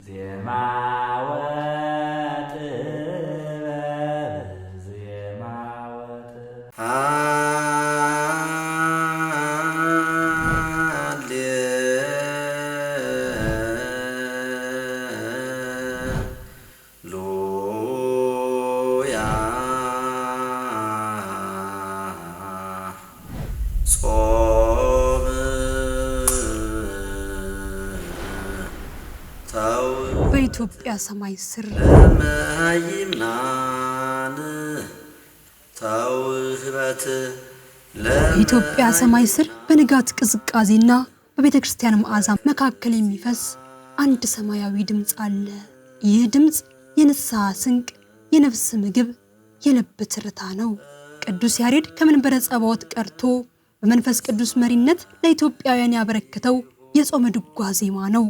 ዜማ ወጥበብ ዜማ በኢትዮጵያ ሰማይ ስር በኢትዮጵያ ሰማይ ስር በንጋት ቅዝቃዜና በቤተ ክርስቲያን መዓዛ መካከል የሚፈስ አንድ ሰማያዊ ድምጽ አለ። ይህ ድምጽ የንስሐ ስንቅ፣ የነፍስ ምግብ፣ የልብ ትርታ ነው። ቅዱስ ያሬድ ከመንበረ ጸባዖት ቀርቶ በመንፈስ ቅዱስ መሪነት ለኢትዮጵያውያን ያበረከተው የጾመ ድጓ ዜማ ነው።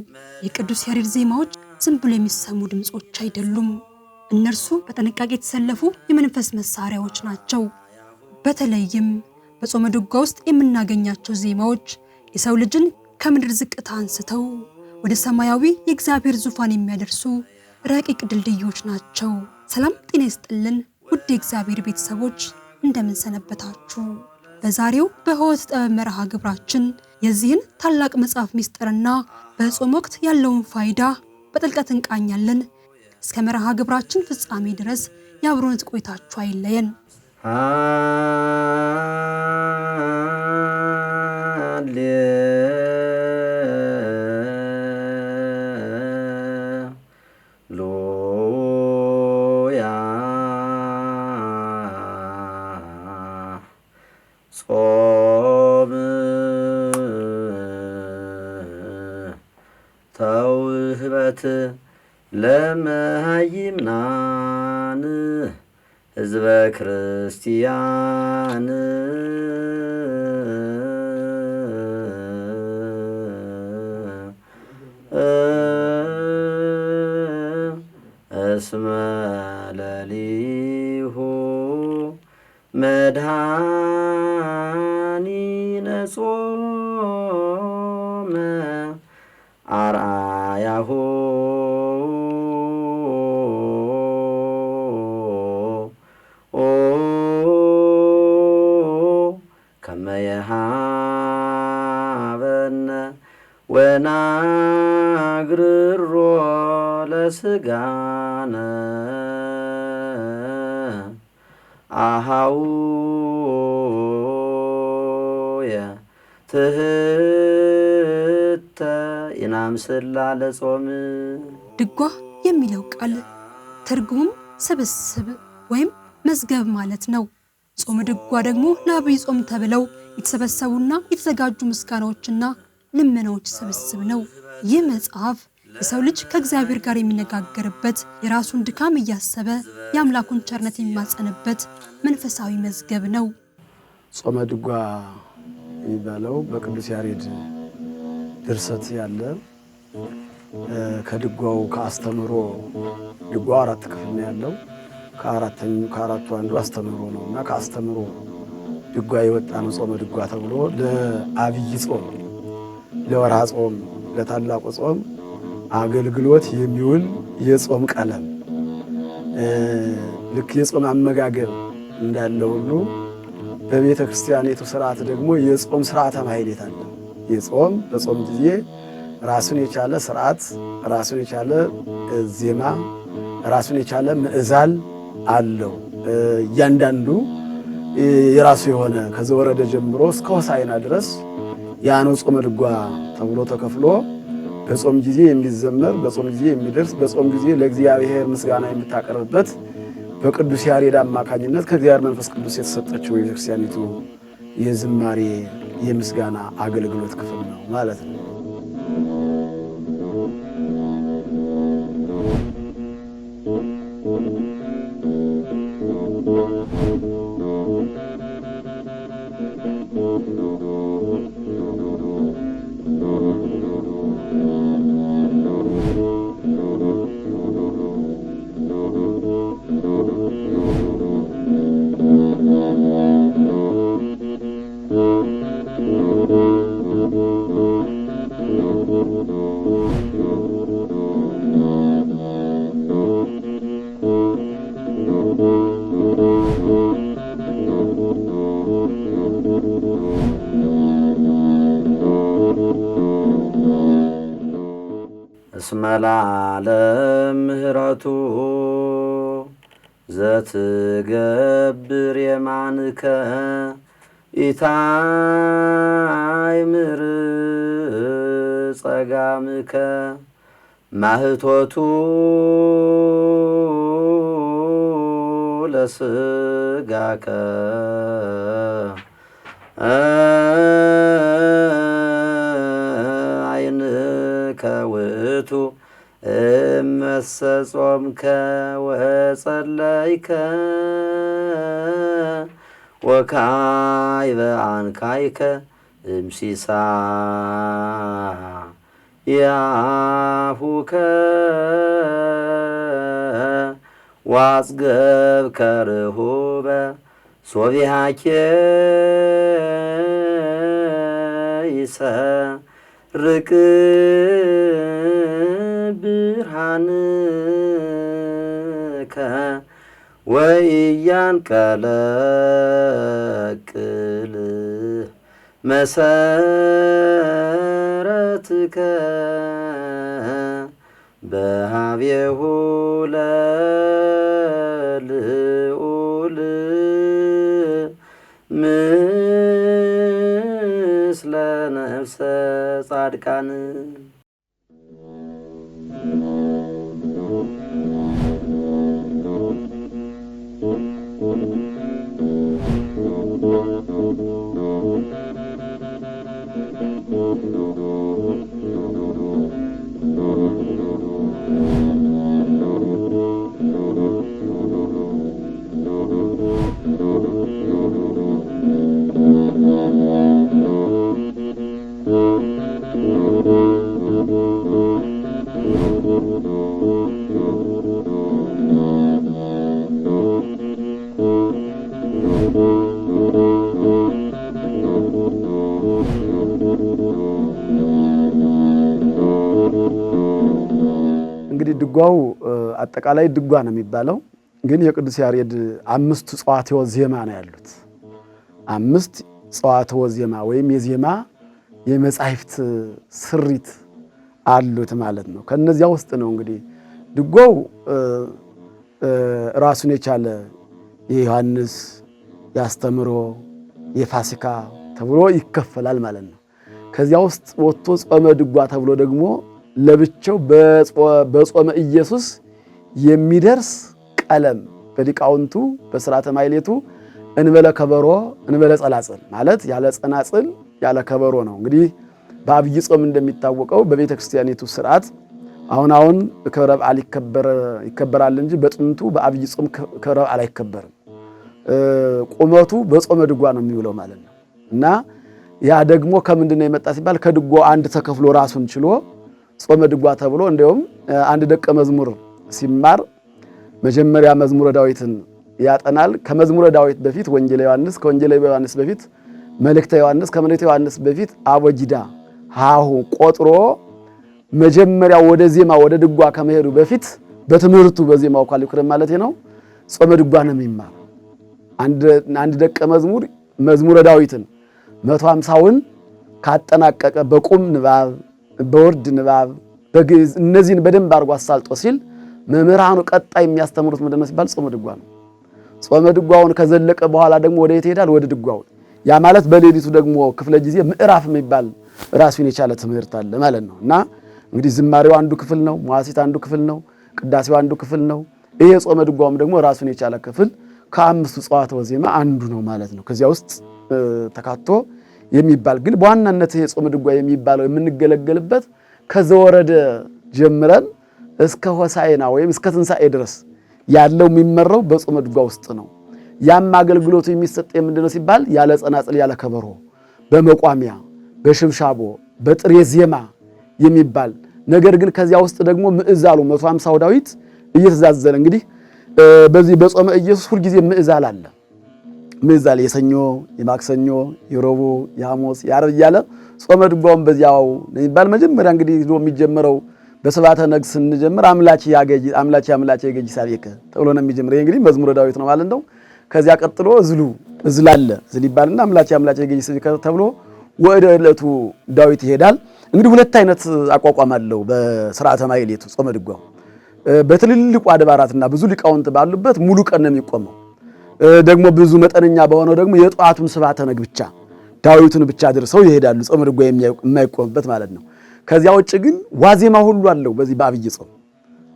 የቅዱስ ያሬድ ዜማዎች ዝም ብሎ የሚሰሙ ድምጾች አይደሉም። እነርሱ በጥንቃቄ የተሰለፉ የመንፈስ መሳሪያዎች ናቸው። በተለይም በጾመ ድጓ ውስጥ የምናገኛቸው ዜማዎች የሰው ልጅን ከምድር ዝቅታ አንስተው ወደ ሰማያዊ የእግዚአብሔር ዙፋን የሚያደርሱ ረቂቅ ድልድዮች ናቸው። ሰላም ጤና ይስጥልን ውድ የእግዚአብሔር ቤተሰቦች፣ እንደምን ሰነበታችሁ? በዛሬው በሕይወት ጥበብ መርሃ ግብራችን የዚህን ታላቅ መጽሐፍ ምስጢርና በጾም ወቅት ያለውን ፋይዳ በጥልቀት እንቃኛለን። እስከ መርሃ ግብራችን ፍጻሜ ድረስ የአብሮነት ቆይታችሁ አይለየን። ተውህበት ለመሃይምናን ህዝበ ክርስቲያን እስመ ለሊሁ መድኃኒነ ጾመ አርአያሁ ከመ የሃበነ ወናግርሮ ለስጋነ አሃውየ ትህተ ይናምስላ ለጾም። ድጓ የሚለው ቃል ትርጉም ስብስብ ወይም መዝገብ ማለት ነው። ጾመ ድጓ ደግሞ ለአብይ ጾም ተብለው የተሰበሰቡና የተዘጋጁ ምስጋናዎችና ልመናዎች ስብስብ ነው። ይህ መጽሐፍ የሰው ልጅ ከእግዚአብሔር ጋር የሚነጋገርበት፣ የራሱን ድካም እያሰበ የአምላኩን ቸርነት የሚማጸንበት መንፈሳዊ መዝገብ ነው። ጾመ ድጓ የሚባለው በቅዱስ ያሬድ ድርሰት ያለ ከድጓው ከአስተምሮ ድጓው 4 ክፍል ነው ያለው። ከአራቱ አንዱ አስተምሮ ነውና ከአስተምሮ ድጓ የወጣ ነው ጾመ ድጓ ተብሎ ለአብይ ጾም፣ ለወርሃ ጾም፣ ለታላቁ ጾም አገልግሎት የሚውል የጾም ቀለም ልክ የጾም አመጋገብ እንዳለ ሁሉ በቤተ ክርስቲያኒቱ ሥርዓት ደግሞ የጾም ሥርዓተ ማኅሌት አለ። የጾም በጾም ጊዜ ራሱን የቻለ ሥርዓት፣ ራሱን የቻለ ዜማ፣ ራሱን የቻለ ምዕዛል አለው። እያንዳንዱ የራሱ የሆነ ከዘወረደ ጀምሮ እስከ ሆሳዕና ድረስ ያ ነው ጾመ ድጓ ተብሎ ተከፍሎ በጾም ጊዜ የሚዘመር፣ በጾም ጊዜ የሚደርስ፣ በጾም ጊዜ ለእግዚአብሔር ምስጋና የምታቀርብበት በቅዱስ ያሬድ አማካኝነት ከእግዚአብሔር መንፈስ ቅዱስ የተሰጠችው የቤተክርስቲያኒቱ የዝማሬ የምስጋና አገልግሎት ክፍል ነው ማለት ነው። መላለም ምህረቱ ዘትገብር የማንከ ኢታይምር ጸጋምከ ማህቶቱ ለስጋከ አይንከ ውእቱ እመሰጾምከ ወጸለይከ ወካይበ አንካይከ እምሲሳ ያሁከ ዋጽገብከ ርሁበ ሶቢሃኬ ይሰርቅ ብርሃንከ ወኢያንቀለቅል መሰረትከ በሃቤሁ ለልዑል ምስለ ነፍሰ ጻድቃን እንግዲህ ድጓው አጠቃላይ ድጓ ነው የሚባለው። ግን የቅዱስ ያሬድ 5 ጸዋትወ ዜማ ነው ያሉት። 5 ጸዋትወ ዜማ ወይም የዜማ የመጻሕፍት ስሪት አሉት ማለት ነው። ከነዚያ ውስጥ ነው እንግዲህ ድጓው ራሱን የቻለ የዮሐንስ የአስተምሮ የፋሲካ ተብሎ ይከፈላል ማለት ነው። ከዚያ ውስጥ ወጥቶ ጾመ ድጓ ተብሎ ደግሞ ለብቻው በጾመ ኢየሱስ የሚደርስ ቀለም በሊቃውንቱ በሥርዓተ ማሕሌቱ እንበለ ከበሮ እንበለ ጸናጽል ማለት ያለ ጸናጽል ያለ ከበሮ ነው። እንግዲህ በአብይ ጾም እንደሚታወቀው በቤተ ክርስቲያኒቱ ሥርዓት አሁን ክብረ በዓል ይከበራል እንጂ በጥንቱ በአብይ ጾም ክብረ በዓል አይከበርም። ቁመቱ በጾመ ድጓ ነው የሚውለው ማለት ነው። እና ያ ደግሞ ከምንድነው የመጣ ሲባል ከድጓ አንድ ተከፍሎ ራሱን ችሎ ጾመ ድጓ ተብሎ እንደውም አንድ ደቀ መዝሙር ሲማር መጀመሪያ መዝሙረ ዳዊትን ያጠናል። ከመዝሙረ ዳዊት በፊት ወንጌለ ዮሐንስ፣ ከወንጌለ ዮሐንስ በፊት መልእክተ ዮሐንስ፣ ከመልእክተ ዮሐንስ በፊት አቦጊዳ ሃሁ ቆጥሮ መጀመሪያ ወደ ዜማ ወደ ድጓ ከመሄዱ በፊት በትምህርቱ በዜማው ካሊኩለም ማለት ነው ጾመ ድጓ ነው የሚማር። አንድ ደቀ መዝሙር መዝሙረ ዳዊትን 150ውን ካጠናቀቀ በቁም ንባብ በወርድ ንባብ በግዕዝ እነዚህን በደንብ አድርጎ አሳልጦ ሲል መምህራኑ ቀጣይ የሚያስተምሩት ምንድነው ሲባል ጾመ ድጓ ነው። ጾመ ድጓውን ከዘለቀ በኋላ ደግሞ ወደ የት ይሄዳል? ወደ ድጓው። ያ ማለት በሌሊቱ ደግሞ ክፍለ ጊዜ ምዕራፍ የሚባል ራሱን የቻለ ትምህርት አለ ማለት ነው። እና እንግዲህ ዝማሬው አንዱ ክፍል ነው፣ መዋሥዕት አንዱ ክፍል ነው፣ ቅዳሴው አንዱ ክፍል ነው። ይሄ ጾመ ድጓውም ደግሞ ራሱን የቻለ ክፍል ከ5 ጸዋትወ ዜማ አንዱ ነው ማለት ነው። ከዚያ ውስጥ ተካቶ የሚባል ግን በዋናነት ይሄ ጾመ ድጓ የሚባለው የምንገለገልበት ከዘወረደ ጀምረን እስከ ሆሳዕና ወይም እስከ ትንሣኤ ድረስ ያለው የሚመራው በጾመ ድጓ ውስጥ ነው። ያም አገልግሎቱ የሚሰጥ ምንድነው ሲባል ያለ ጸናጽል ያለ ከበሮ በመቋሚያ በሽብሻቦ በጥሬ ዜማ የሚባል ነገር ግን ከዚያ ውስጥ ደግሞ ምዕዛሉ 150ው ዳዊት እየተዛዘለ እንግዲህ በዚህ በጾመ ኢየሱስ ሁሉ ጊዜ ምዕዛል አለ። ምዕዛል የሰኞ የማክሰኞ የረቡዕ የሐሙስ የዓርብ እያለ ጾመ ድጓውን በዚያው የሚባል መጀመሪያ እንግዲህ የሚጀምረው በሰባተ ነግስ ስንጀምር አምላኬ ያገጂ ሳቤከ ተብሎ ነው የሚጀምረው። እንግዲህ መዝሙረ ዳዊት ነው ማለት ነው። ከዚያ ቀጥሎ እዝል አለ። እዝል ይባልና አምላኬ ያገጂ ሳቤከ ተብሎ ወደ ዕለቱ ዳዊት ይሄዳል። እንግዲህ ሁለት አይነት አቋቋም አለው በሥርዓተ ማሕሌቱ ጾመ ድጓው። በትልልቁ አድባራትና ብዙ ሊቃውንት ባሉበት ሙሉ ቀን ነው የሚቆመው። ደግሞ ብዙ መጠነኛ በሆነው ደግሞ የጧቱን ስብሐተ ነግ ብቻ ዳዊቱን ብቻ አድርሰው ይሄዳሉ፣ ጾመ ድጓ የማይቆምበት ማለት ነው። ከዚያ ውጭ ግን ዋዜማ ሁሉ አለው። በዚህ በአብይ ጾም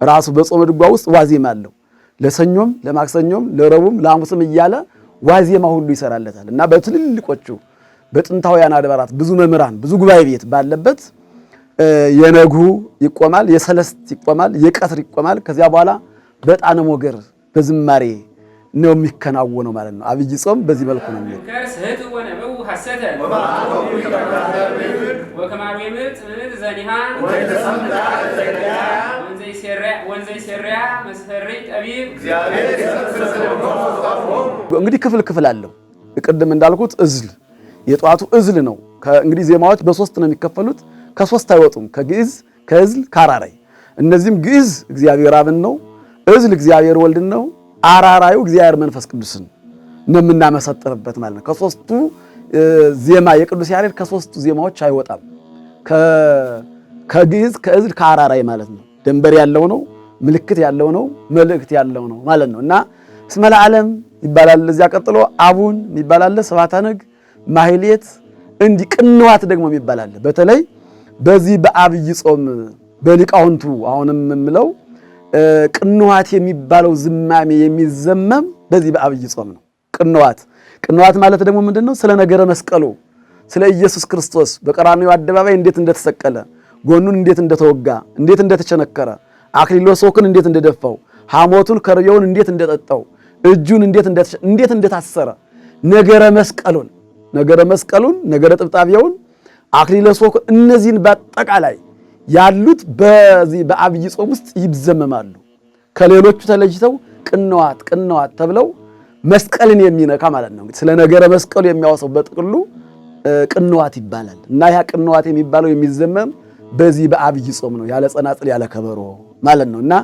ራሱ በጾመ ድጓ ውስጥ ዋዜማ አለው። ለሰኞም፣ ለማክሰኞም፣ ለረቡም፣ ለሐሙስም እያለ ዋዜማ ሁሉ ይሰራለታል እና በትልልቆቹ በጥንታውያን አድባራት ብዙ መምህራን ብዙ ጉባኤ ቤት ባለበት የነግሁ ይቆማል፣ የሰለስት ይቆማል፣ የቀትር ይቆማል። ከዚያ በኋላ በዕጣነ ሞገር በዝማሬ ነው የሚከናወነው ማለት ነው። አብይ ጾም በዚህ መልኩ ነው የሚለው። እንግዲህ ክፍል አለው። ቅድም እንዳልኩት እዝል የጧቱ እዝል ነው። እንግዲህ ዜማዎች በሶስት ነው የሚከፈሉት። ከሶስት አይወጡም፣ ከግዕዝ፣ ከእዝል፣ ከአራራይ። እነዚህም ግዕዝ እግዚአብሔር አብን ነው፣ እዝል እግዚአብሔር ወልድን ነው፣ አራራዩ እግዚአብሔር መንፈስ ቅዱስን ነው የምናመሰጥርበት ማለት ነው። ከሶስቱ ዜማ የቅዱስ ያሬድ ከሶስቱ ዜማዎች አይወጣም። ከግዕዝ፣ ከእዝል፣ ከአራራይ ማለት ነው። ደንበር ያለው ነው፣ ምልክት ያለው ነው፣ መልእክት ያለው ነው ማለት ነው እና እስመ ለዓለም ይባላል። እዚያ ቀጥሎ አቡን ይባላል፣ ስብሐተ ነግ፣ ማሕሌት፣ እንዲህ ቅንዋት ደግሞ ይባላል። በተለይ በዚህ በአብይ ጾም በሊቃውንቱ አሁንም የምለው ቅንዋት የሚባለው ዝማሜ የሚዘመም በዚህ በአብይ ጾም ነው። ቅንዋት ማለት ደግሞ ምንድነው? ስለ ነገረ መስቀሉ፣ ስለ ኢየሱስ ክርስቶስ በቀራንዮ አደባባይ እንዴት እንደተሰቀለ፣ ጎኑን እንዴት እንደተወጋ፣ እንዴት እንደተቸነከረ፣ አክሊለ ሦክን እንዴት እንደደፋው፣ ሐሞቱን ከርቤውን እንዴት እንደጠጣው፣ እጁን እንዴት እንደታሰረ፣ ነገረ መስቀሉን፣ ነገረ ጥብጣቢያውን፣ አክሊለ ሦክን እነዚህን በአጠቃላይ ያሉት በዚህ በአብይ ጾም ውስጥ ይዘመማሉ። ከሌሎቹ ተለይተው ቅንዋት ተብለው መስቀልን የሚነካ ማለት ነው። እንግዲህ ስለ ነገረ መስቀሉ የሚያወሳው በጥቅሉ ቅንዋት ይባላል እና ያ ቅንዋት የሚባለው የሚዘመም በዚህ በአብይ ጾም ነው፣ ያለ ጸናጽል ያለ ከበሮ ማለት ነው እና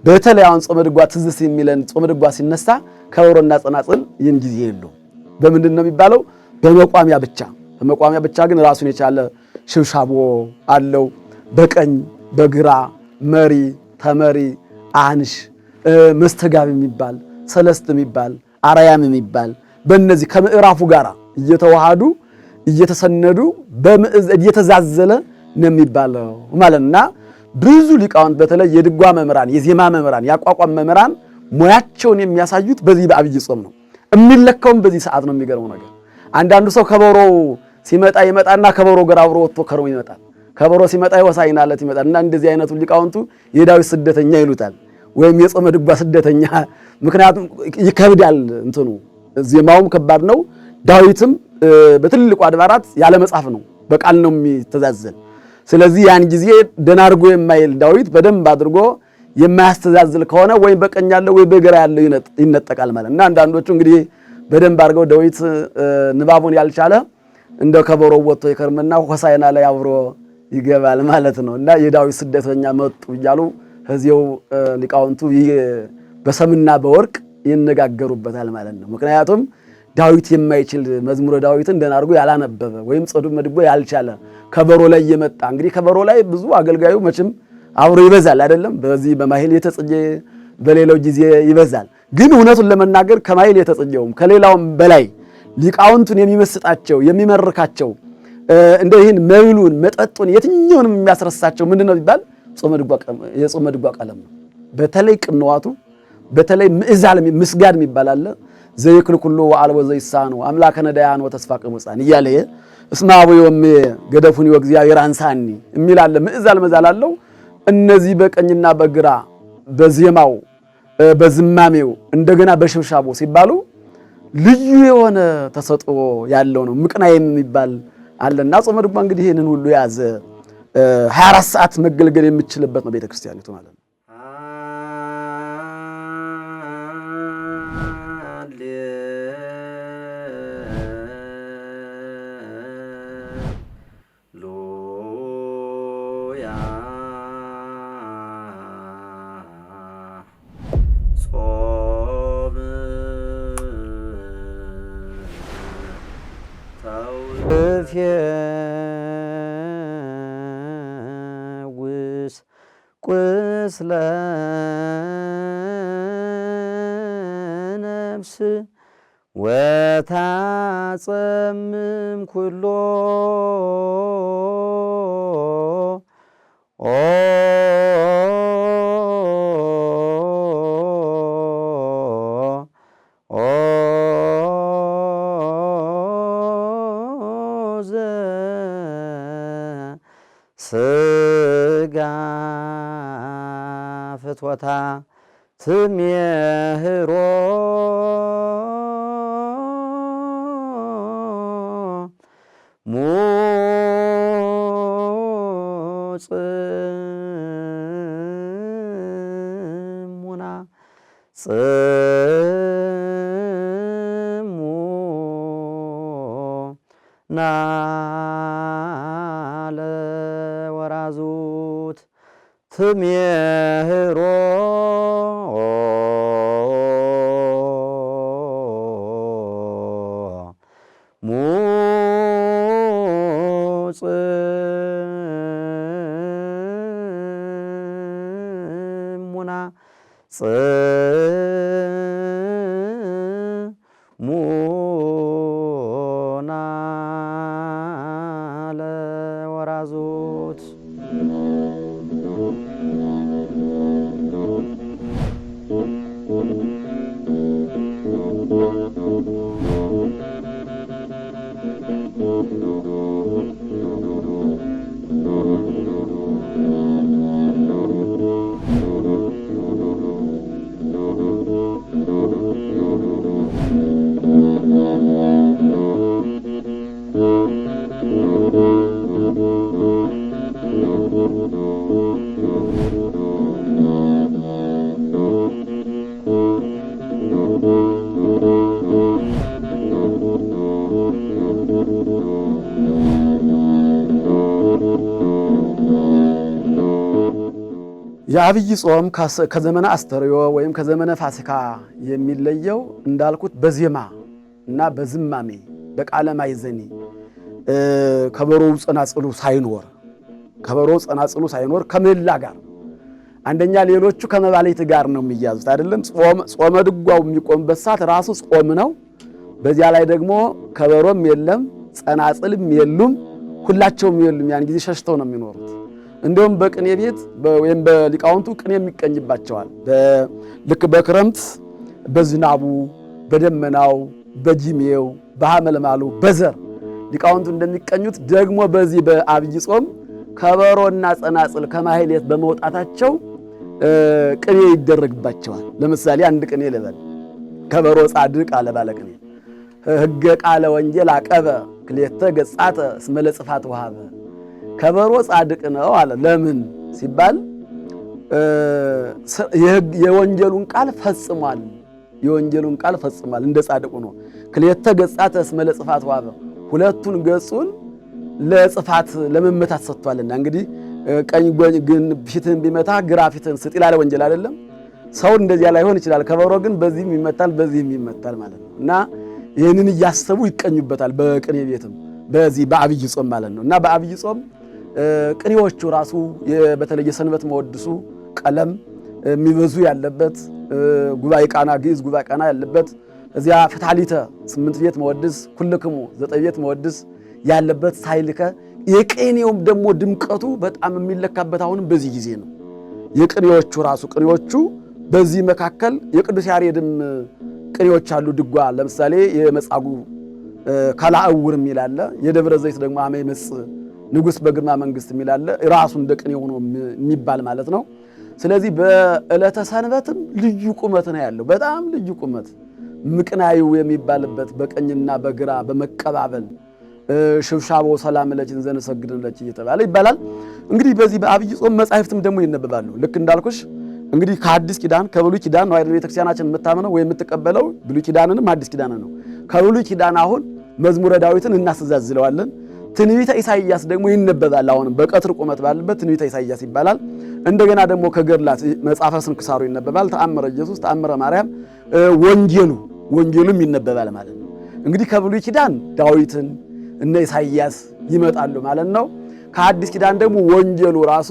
በተለይ አሁን ጾመ ድጓ ትዝስ የሚለን ጾመ ድጓ ሲነሳ ከበሮና ጸናጽል ይህን ጊዜ የለውም። በምንድን ነው የሚባለው? በመቋሚያ ብቻ ግን ራሱን የቻለ ሽብሻቦ አለው። በቀኝ በግራ መሪ ተመሪ አንሽ መስተጋብ የሚባል ሰለስት የሚባል አራያም የሚባል በእነዚህ ከምዕራፉ ጋር እየተዋሃዱ እየተሰነዱ እየተዛዘለ ነው የሚባለው ማለትና ብዙ ሊቃውንት በተለይ የድጓ መምህራን፣ የዜማ መምህራን፣ የአቋቋም መምህራን ሙያቸውን የሚያሳዩት በዚህ በአብይ ጾም ነው። የሚለካውም በዚህ ሰዓት ነው። የሚገርመው ነገር አንዳንዱ ሰው ከበሮ ሲመጣ ይመጣና ከበሮ ጋር አብሮ ወጥቶ ከርሞ ይመጣል። ከበሮ ሲመጣ ይወሳይናለት ይመጣል እና እንደዚህ አይነቱ ሊቃውንቱ የዳዊት ስደተኛ ይሉታል፣ ወይም የጾመ ድጓ ስደተኛ። ምክንያቱም ይከብዳል፣ እንትኑ ዜማውም ከባድ ነው። ዳዊትም በትልቁ አድባራት ያለ መጽሐፍ ነው፣ በቃል ነው የሚተዛዘል። ስለዚህ ያን ጊዜ ደህና አድርጎ የማይል ዳዊት በደንብ አድርጎ የማያስተዛዝል ከሆነ ወይም በቀኝ ያለው ወይ በግራ ያለው ይነጠቃል ማለት እና አንዳንዶቹ እንግዲህ በደንብ አድርገው ዳዊት ንባቡን ያልቻለ እንደ ከበሮ ወጥቶ ይከርምና ሆሳዕና ላይ አብሮ ይገባል ማለት ነው እና የዳዊት ስደተኛ መጡ እያሉ ከዚያው ሊቃውንቱ በሰምና በወርቅ ይነጋገሩበታል ማለት ነው። ምክንያቱም ዳዊት የማይችል መዝሙረ ዳዊትን ደህና አድርጎ ያላነበበ ወይም ጾመ ድጓ ያልቻለ ከበሮ ላይ የመጣ እንግዲህ ከበሮ ላይ ብዙ አገልጋዩ መቼም አብሮ ይበዛል አይደለም። በዚህ በማሕሌተ ጽጌ በሌላው ጊዜ ይበዛል። ግን እውነቱን ለመናገር ከማሕሌተ ጽጌውም ከሌላውም በላይ ሊቃውንቱን የሚመስጣቸው የሚመርካቸው እንደ ይህን መብሉን መጠጡን የትኛውንም የሚያስረሳቸው ምንድነው ቢባል የጾመ ድጓ ቀለም ነው። በተለይ ቅንዋቱ፣ በተለይ ምዕዛል ምስጋድ የሚባል አለ። ዘይክል ኩሉ ወአልቦ ዘይሳኑ አምላከ ነዳያን ወተስፋ ቀሙጻን እያለ እስመ አቡየ ወእምየ ገደፉኒ ወእግዚአብሔር አንሳኒ የሚል አለ። ምዕዛል መዛል አለው። እነዚህ በቀኝና በግራ በዜማው በዝማሜው እንደገና በሽብሻቦ ሲባሉ ልዩ የሆነ ተሰጥኦ ያለው ነው። ምቅናይም የሚባል አለና ጾመ ድጓ እንግዲህ ይሄንን ሁሉ የያዘ 24 ሰዓት መገልገል የምትችልበት ነው ቤተክርስቲያኒቱ ማለት ነው። ምስለ ነፍስ ወታጸምም ኩሎ ስጋ ፍትወታ ትሜህሮ ጽሙና ጽሙና ለወራዙት ትሜህሮ ጽሙና ጽሙና ለወራዙት የአብይ ጾም ከዘመነ አስተርእዮ ወይም ከዘመነ ፋሲካ የሚለየው እንዳልኩት በዜማ እና በዝማሜ በቃለ ማይዘኒ ከበሮው ጸናጽሉ ሳይኖር ከምህላ ጋር አንደኛ ሌሎቹ ከመባሌት ጋር ነው የሚያዙት አይደለም። ጾመ ድጓው የሚቆምበት ሰዓት ራሱ ጾም ነው። በዚያ ላይ ደግሞ ከበሮም የለም ጸናጽልም የሉም፣ ሁላቸውም የሉም። ያን ጊዜ ሸሽተው ነው የሚኖሩት። እንደውም በቅኔ ቤት ወይም በሊቃውንቱ ቅኔ የሚቀኝባቸዋል። ልክ በክረምት በዝናቡ በደመናው በጂሜው በሐመልማሉ በዘር ሊቃውንቱ እንደሚቀኙት ደግሞ በዚህ በአብይ ጾም ከበሮና ጸናጽል ከማህሌት በመውጣታቸው ቅኔ ይደረግባቸዋል። ለምሳሌ አንድ ቅኔ ልበል። ከበሮ ጻድቅ አለ ባለቅኔ ሕገ ቃለ ወንጌል አቀበ ክሌተ ገጻተ እስመ ለጽፋት ወሃበ። ከበሮ ጻድቅ ነው አለ። ለምን ሲባል የወንጌሉን ቃል ፈጽሟል። የወንጌሉን ቃል ፈጽሟል እንደ ጻድቁ ነው። ክሌተ ገጻተ እስመ ለጽፋት ወሃበ፣ ሁለቱን ገጹን ለጽፋት ለመመታት ሰጥቷልና። እንግዲህ ቀኝ ግን ፊትን ቢመታ ግራ ፊትን ስጥ ይላል ወንጌል አይደለም። ሰው እንደዚያ ላይሆን ይችላል። ከበሮ ግን በዚህም ይመታል በዚህም ይመታል ማለት ነው። እና ይህንን እያሰቡ ይቀኙበታል በቅኔ ቤትም በዚህ በአብይ ጾም ማለት ነው። እና በአብይ ጾም ቅኔዎቹ ራሱ በተለየ ሰንበት መወድሱ ቀለም የሚበዙ ያለበት ጉባኤ ቃና ግዕዝ ጉባኤ ቃና ያለበት እዚያ ፍታሊተ 8 ቤት መወድስ ኩልክሙ 9 ቤት መወድስ ያለበት ሳይልከ የቅኔውም ደግሞ ድምቀቱ በጣም የሚለካበት አሁንም በዚህ ጊዜ ነው። የቅኔዎቹ ራሱ ቅኔዎቹ በዚህ መካከል የቅዱስ ያሬድም ቅኔዎች አሉ። ድጓ ለምሳሌ የመጻጉዕ ካላእውር የሚላለ የደብረ ዘይት ደግሞ አመ ይመጽእ ንጉሥ በግርማ መንግስት የሚላለ ራሱ እንደ ቅኔ ሆኖ የሚባል ማለት ነው። ስለዚህ በዕለተ ሰንበትም ልዩ ቁመት ነው ያለው። በጣም ልዩ ቁመት ምቅናዩ የሚባልበት በቀኝና በግራ በመቀባበል ሽብሻቦ ሰላም ለችን ዘነሰግድለች እየተባለ ይባላል። እንግዲህ በዚህ በአብይ ጾም መጻሕፍትም ደግሞ ይነበባሉ። ልክ እንዳልኩሽ እንግዲህ ከአዲስ ኪዳን ከብሉይ ኪዳን ነው አይደል ቤተክርስቲያናችን የምታምነው ወይ የምትቀበለው ብሉይ ኪዳንንም አዲስ ኪዳን ነው። ከብሉይ ኪዳን አሁን መዝሙረ ዳዊትን እናስተዛዝለዋለን። ትንቢተ ኢሳይያስ ደግሞ ይነበባል። አሁንም በቀትር ቁመት ባለበት ትንቢተ ኢሳይያስ ይባላል። እንደገና ደግሞ ከገድላት መጽሐፈ ስንክሳሩ ይነበባል። ተአምረ ኢየሱስ፣ ተአምረ ማርያም፣ ወንጌሉም ይነበባል ማለት ነው። እንግዲህ ከብሉይ ኪዳን ዳዊትን እነ ኢሳይያስ ይመጣሉ ማለት ነው። ከአዲስ ኪዳን ደግሞ ወንጌሉ ራሱ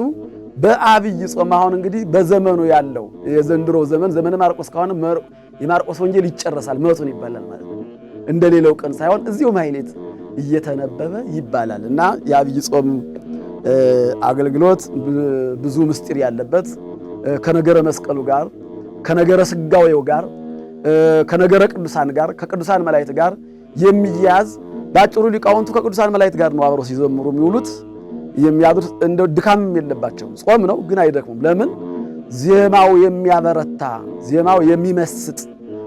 በአብይ ጾም አሁን እንግዲህ በዘመኑ ያለው የዘንድሮ ዘመነ ማርቆስ ከሆነ የማርቆስ ወንጌል ይጨረሳል፣ መቱን ይባላል ማለት ነው። እንደሌላው ቀን ሳይሆን እዚሁ ማህሌት እየተነበበ ይባላል እና የአብይ ጾም አገልግሎት ብዙ ምስጢር ያለበት ከነገረ መስቀሉ ጋር ከነገረ ስጋዌው ጋር ከነገረ ቅዱሳን ጋር ከቅዱሳን መላእክት ጋር የሚያዝ ባጭሩ ሊቃውንቱ ከቅዱሳን መላእክት ጋር ነው አብረው ሲዘምሩ የሚውሉት የሚያድሩት። እንደ ድካም የለባቸውም። ጾም ነው ግን አይደክሙም። ለምን? ዜማው የሚያበረታ፣ ዜማው የሚመስጥ፣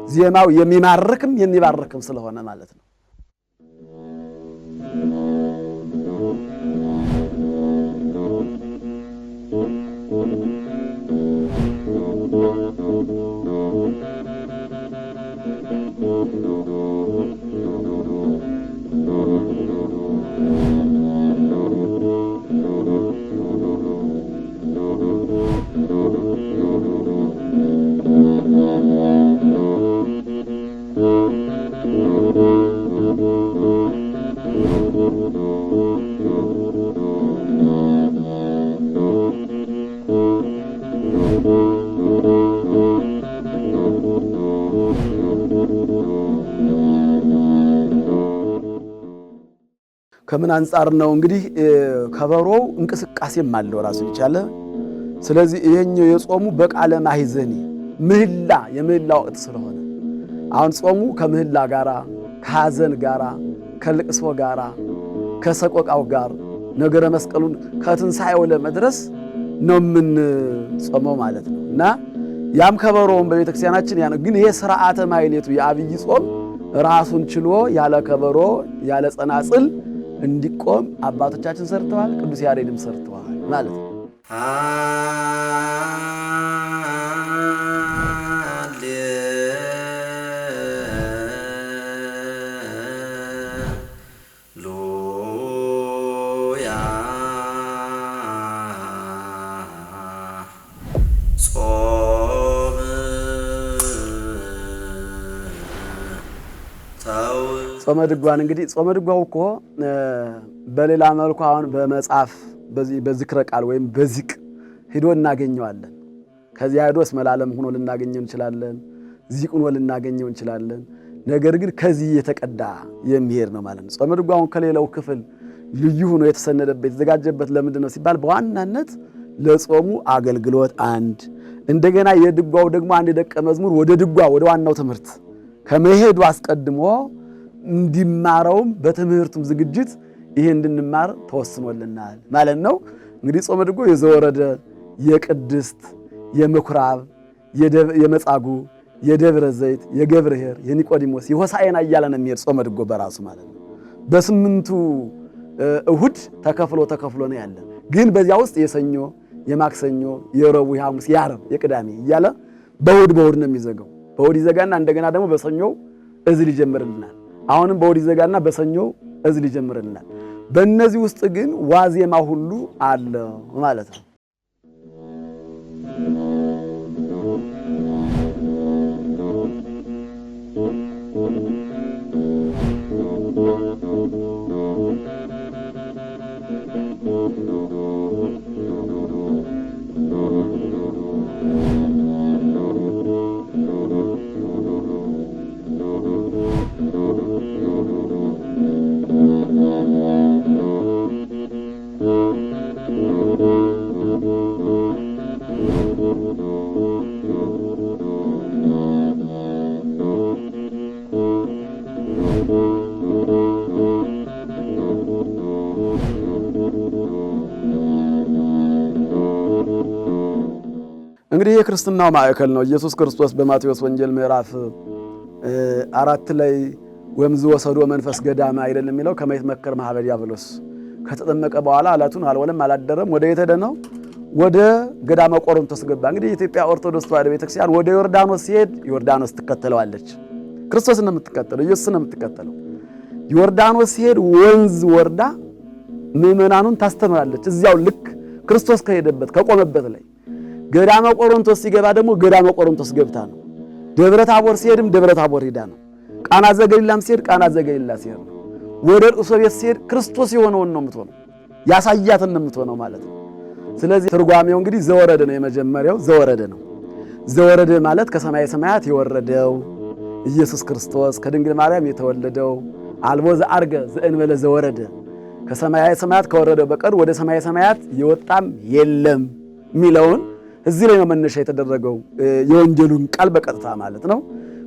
ዜማው የሚማርክም የሚባርክም ስለሆነ ማለት ነው። ከምን አንጻር ነው እንግዲህ ከበሮው እንቅስቃሴም አለው ራሱን ይቻለ። ስለዚህ ይሄኛው የጾሙ በቃለ ማህዘኒ ምህላ የምህላ ወቅት ስለሆነ አሁን ጾሙ ከምህላ ጋራ ከሐዘን ጋራ ከልቅሶ ጋራ ከሰቆቃው ጋር ነገረ መስቀሉን ከትንሣኤው ለመድረስ ነው ምን ጾመው ማለት ነው። እና ያም ከበሮውን በቤተክርስቲያናችን ያ ነው። ግን ይሄ ሥርዓተ ማህሌቱ የአብይ ጾም ራሱን ችሎ ያለ ከበሮ ያለ ጸናጽል እንዲቆም አባቶቻችን ሰርተዋል፣ ቅዱስ ያሬድም ሰርተዋል ማለት ነው። ጾመ ድጓን እንግዲህ ጾመ ድጓው እኮ በሌላ መልኩ አሁን በመጽሐፍ በዝክረ ቃል ወይም በዚቅ ሄዶ እናገኘዋለን። ከዚያ ሄዶ እስመ ለዓለም ሆኖ ልናገኘው እንችላለን፣ ዚቅ ሆኖ ልናገኘው እንችላለን። ነገር ግን ከዚህ የተቀዳ የሚሄድ ነው ማለት ነው። ጾመ ድጓውን ከሌላው ክፍል ልዩ ሆኖ የተሰነደበት የተዘጋጀበት ለምንድን ነው ሲባል በዋናነት ለጾሙ አገልግሎት አንድ፣ እንደገና የድጓው ደግሞ አንድ ደቀ መዝሙር ወደ ድጓ ወደ ዋናው ትምህርት ከመሄዱ አስቀድሞ እንዲማረውም በትምህርቱም ዝግጅት ይሄ እንድንማር ተወስኖልናል ማለት ነው። እንግዲህ ጾመ ድጓ የዘወረደ የቅድስት የምኩራብ የመጻጉዕ የደብረ ዘይት የገብርኄር የኒቆዲሞስ የሆሳዕና እያለ ነው የሚሄድ ጾመ ድጓ በራሱ ማለት ነው። በስምንቱ እሁድ ተከፍሎ ነው ያለ። ግን በዚያ ውስጥ የሰኞ የማክሰኞ የረቡዕ የሐሙስ የዓርብ የቅዳሜ እያለ በእሁድ ነው የሚዘጋው። በእሁድ ይዘጋና እንደገና ደግሞ በሰኞ እዝል ይጀምርልናል። አሁንም በእሁድ ይዘጋና በሰኞ እዝል ይጀምርልናል። በእነዚህ ውስጥ ግን ዋዜማ ሁሉ አለ ማለት ነው። እንግዲህ የክርስትናው ማዕከል ነው ኢየሱስ ክርስቶስ በማቴዎስ ወንጌል ምዕራፍ 4 ላይ ወምዝ ወሰዶ መንፈስ ገዳማ አይደለም የሚለው ከመይት መከር ማህበር ዲያብሎስ ከተጠመቀ በኋላ አላቱን አልወለም አላደረም ወደ የተደነው ወደ ገዳመ ቆሮንቶስ ገባ። እንግዲህ የኢትዮጵያ ኦርቶዶክስ ተዋሕዶ ቤተክርስቲያን ወደ ዮርዳኖስ ሲሄድ ዮርዳኖስ ትከተለዋለች። ክርስቶስን ነው የምትከተለው፣ ኢየሱስን ነው የምትከተለው። ዮርዳኖስ ሲሄድ ወንዝ ወርዳ ምዕመናኑን ታስተምራለች። እዚያው ልክ ክርስቶስ ከሄደበት ከቆመበት ላይ ገዳመ ቆሮንቶስ ሲገባ ደግሞ ገዳመ ቆሮንቶስ ገብታ ነው። ደብረ ታቦር ሲሄድም ደብረ ታቦር ሄዳ ነው። ቃና ዘገሊላም ሲሄድ ቃና ዘገሊላ ሲሄድ ነው። ወደ ርዕሶ ቤት ሲሄድ ክርስቶስ የሆነውን ነው የምትሆነው፣ ያሳያትን ነው የምትሆነው ማለት ነው። ስለዚህ ትርጓሜው እንግዲህ ዘወረደ ነው። የመጀመሪያው ዘወረደ ነው። ዘወረደ ማለት ከሰማየ ሰማያት የወረደው ኢየሱስ ክርስቶስ ከድንግል ማርያም የተወለደው አልቦ ዘአርገ ዘእንበለ ዘወረደ ከሰማየ ሰማያት ከወረደው በቀር ወደ ሰማየ ሰማያት የወጣም የለም የሚለውን እዚህ ላይ ነው መነሻ የተደረገው የወንጌሉን ቃል በቀጥታ ማለት ነው።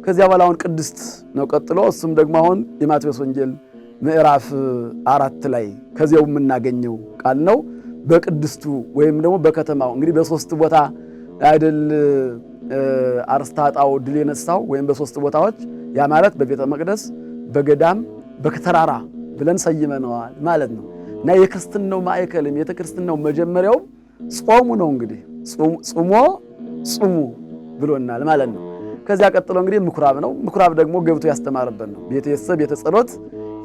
ከዚያ በኋላ አሁን ቅድስት ነው ቀጥሎ። እሱም ደግሞ አሁን የማቴዎስ ወንጌል ምዕራፍ 4 ላይ ከዚያው የምናገኘው ቃል ነው። በቅድስቱ ወይም ደግሞ በከተማው እንግዲህ በሶስት ቦታ አይደል አርስታጣው ድል የነሳው ወይም በሶስት ቦታዎች ያ ማለት በቤተ መቅደስ፣ በገዳም፣ በከተራራ ብለን ሰይመነዋል ማለት ነው። እና የክርስትናው ማዕከልም የክርስትናው መጀመሪያው ጾሙ ነው። እንግዲህ ጾሙ ብሎናል ማለት ነው። ከዚያ ቀጥሎ እንግዲህ ምኩራብ ነው። ምኩራብ ደግሞ ገብቶ ያስተማረበት ነው። ቤቴሰ ቤተ ጸሎት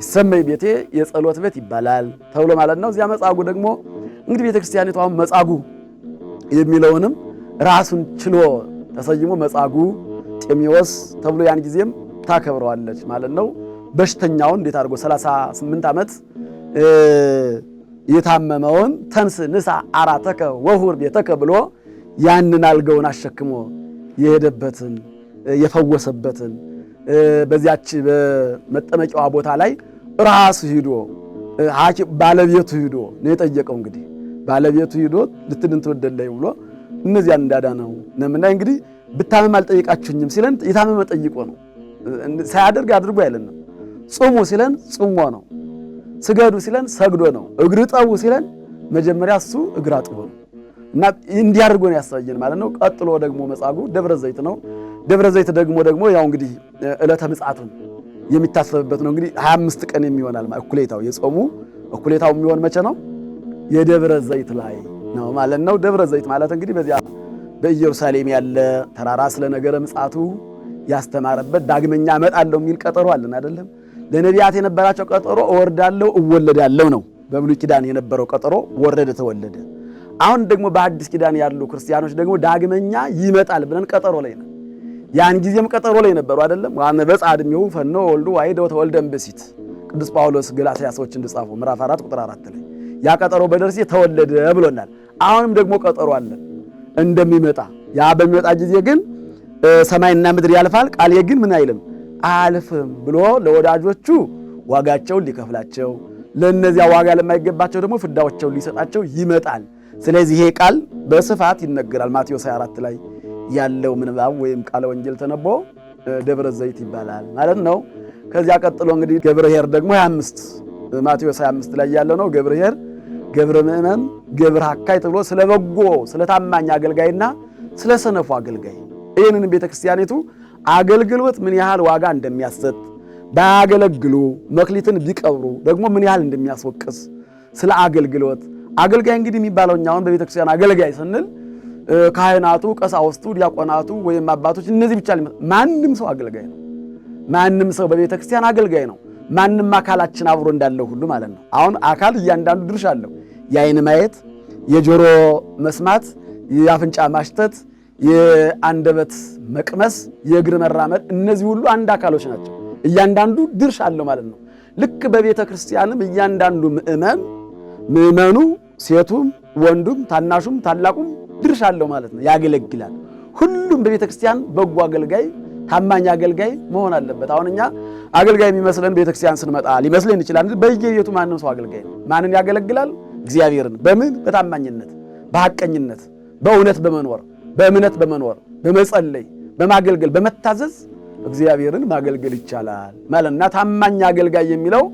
ይሰመይ ቤቴ የጸሎት ቤት ይባላል ተብሎ ማለት ነው። እዚያ መጻጉዕ ደግሞ እንግዲህ ቤተክርስቲያኒቱ አሁን መጻጉዕ የሚለውንም ራሱን ችሎ ተሰይሞ መጻጉዕ ጤሜዎስ ተብሎ ያን ጊዜም ታከብረዋለች ማለት ነው። በሽተኛውን እንዴት አድርጎ 38 ዓመት የታመመውን ተንስ ንሳ አራተከ ወሁር ቤተከ ብሎ ያንን አልጋውን አሸክሞ የሄደበትን የፈወሰበትን በዚያች በመጠመቂያዋ ቦታ ላይ ራሱ ሂዶ ባለቤቱ ሂዶ ነው የጠየቀው። እንግዲህ ባለቤቱ ሂዶ ልትድን ትወደለይ ብሎ እነዚያን እንዳዳነው ነምና እንግዲህ ብታመም አልጠይቃችሁኝም ሲለን የታመመ ጠይቆ ነው። ሳያደርግ አድርጎ አይደለም። ጾሙ ሲለን ጾሞ ነው። ስገዱ ሲለን ሰግዶ ነው። እግር ጠቡ ሲለን መጀመሪያ እሱ እግር አጥቦ ነው። እና እንዲያርጎ ነው ያሳየን ማለት ነው። ቀጥሎ ደግሞ መጻጉዕ ደብረ ዘይት ነው። ደብረ ዘይት ደግሞ ያው እንግዲህ ዕለተ ምጽአቱን የሚታሰብበት ነው። እንግዲህ 25 ቀን የሚሆናል ማለት እኩሌታው የጾሙ እኩሌታው የሚሆን መቼ ነው? የደብረ ዘይት ላይ ነው ማለት ነው። ደብረ ዘይት ማለት እንግዲህ በዚያ በኢየሩሳሌም ያለ ተራራ ስለ ነገረ ምጽአቱ ያስተማረበት ዳግመኛ እመጣለሁ የሚል ቀጠሮ አለን አይደለም? ለነቢያት የነበራቸው ቀጠሮ እወርዳለሁ እወለዳለሁ ነው። በብሉይ ኪዳን የነበረው ቀጠሮ ወረደ ተወለደ። አሁን ደግሞ በአዲስ ኪዳን ያሉ ክርስቲያኖች ደግሞ ዳግመኛ ይመጣል ብለን ቀጠሮ ላይ ነው። ያን ጊዜም ቀጠሮ ላይ ነበሩ አይደለም? ዋነ በጻድሚው ፈኖ ወልዱ አይደው ተወልደም በሲት ቅዱስ ጳውሎስ ገላትያ ሰዎች እንደጻፈው ምዕራፍ 4 ቁጥር 4 ላይ ያ ቀጠሮ በደርሴ ተወለደ ብሎናል። አሁንም ደግሞ ቀጠሮ አለ እንደሚመጣ። ያ በሚመጣ ጊዜ ግን ሰማይና ምድር ያልፋል ቃሌ ግን ምን አይልም አልፍም ብሎ ለወዳጆቹ ዋጋቸውን ሊከፍላቸው ለነዚያ ዋጋ ለማይገባቸው ደግሞ ፍዳዎቸውን ሊሰጣቸው ይመጣል። ስለዚህ ይሄ ቃል በስፋት ይነገራል። ማቴዎስ 24 ላይ ያለው ምንባብ ወይም ቃለ ወንጌል ተነቦ ደብረ ዘይት ይባላል ማለት ነው። ከዚያ ቀጥሎ እንግዲህ ገብርኄር ደግሞ 25 ማቴዎስ 25 ላይ ያለው ነው። ገብርኄር ገብረ ምእመን ገብረ ሐካይ ተብሎ ስለ በጎ ስለ ታማኝ አገልጋይና ስለ ሰነፉ አገልጋይ ይህንን ቤተክርስቲያኒቱ አገልግሎት ምን ያህል ዋጋ እንደሚያሰጥ ባያገለግሉ መክሊትን ቢቀብሩ ደግሞ ምን ያህል እንደሚያስወቅስ ስለ አገልግሎት አገልጋይ እንግዲህ የሚባለው እኛውን በቤተክርስቲያን አገልጋይ ስንል ካህናቱ፣ ቀሳውስቱ፣ ዲያቆናቱ ወይም አባቶች እነዚህ ብቻ ማንም ሰው አገልጋይ ነው። ማንም ሰው በቤተክርስቲያን አገልጋይ ነው። ማንም አካላችን አብሮ እንዳለው ሁሉ ማለት ነው። አሁን አካል እያንዳንዱ ድርሻ አለው። የአይን ማየት፣ የጆሮ መስማት፣ የአፍንጫ ማሽተት፣ የአንደበት መቅመስ፣ የእግር መራመድ እነዚህ ሁሉ አንድ አካሎች ናቸው። እያንዳንዱ ድርሻ አለው ማለት ነው። ልክ በቤተ ክርስቲያንም እያንዳንዱ ምእመኑ ሴቱም ወንዱም ታናሹም ታላቁም ድርሻ አለው ማለት ነው። ያገለግላል። ሁሉም በቤተ ክርስቲያን በጎ አገልጋይ ታማኝ አገልጋይ መሆን አለበት። አሁን እኛ አገልጋይ የሚመስለን ቤተ ክርስቲያን ስንመጣ ሊመስለን ይችላል። በየቤቱ ማንም ሰው አገልጋይ ነው። ማንን ያገለግላል? እግዚአብሔርን። በምን? በታማኝነት፣ በሐቀኝነት፣ በእውነት በመኖር በእምነት በመኖር በመጸለይ በማገልገል በመታዘዝ እግዚአብሔርን ማገልገል ይቻላል ማለትና ታማኝ አገልጋይ የሚለው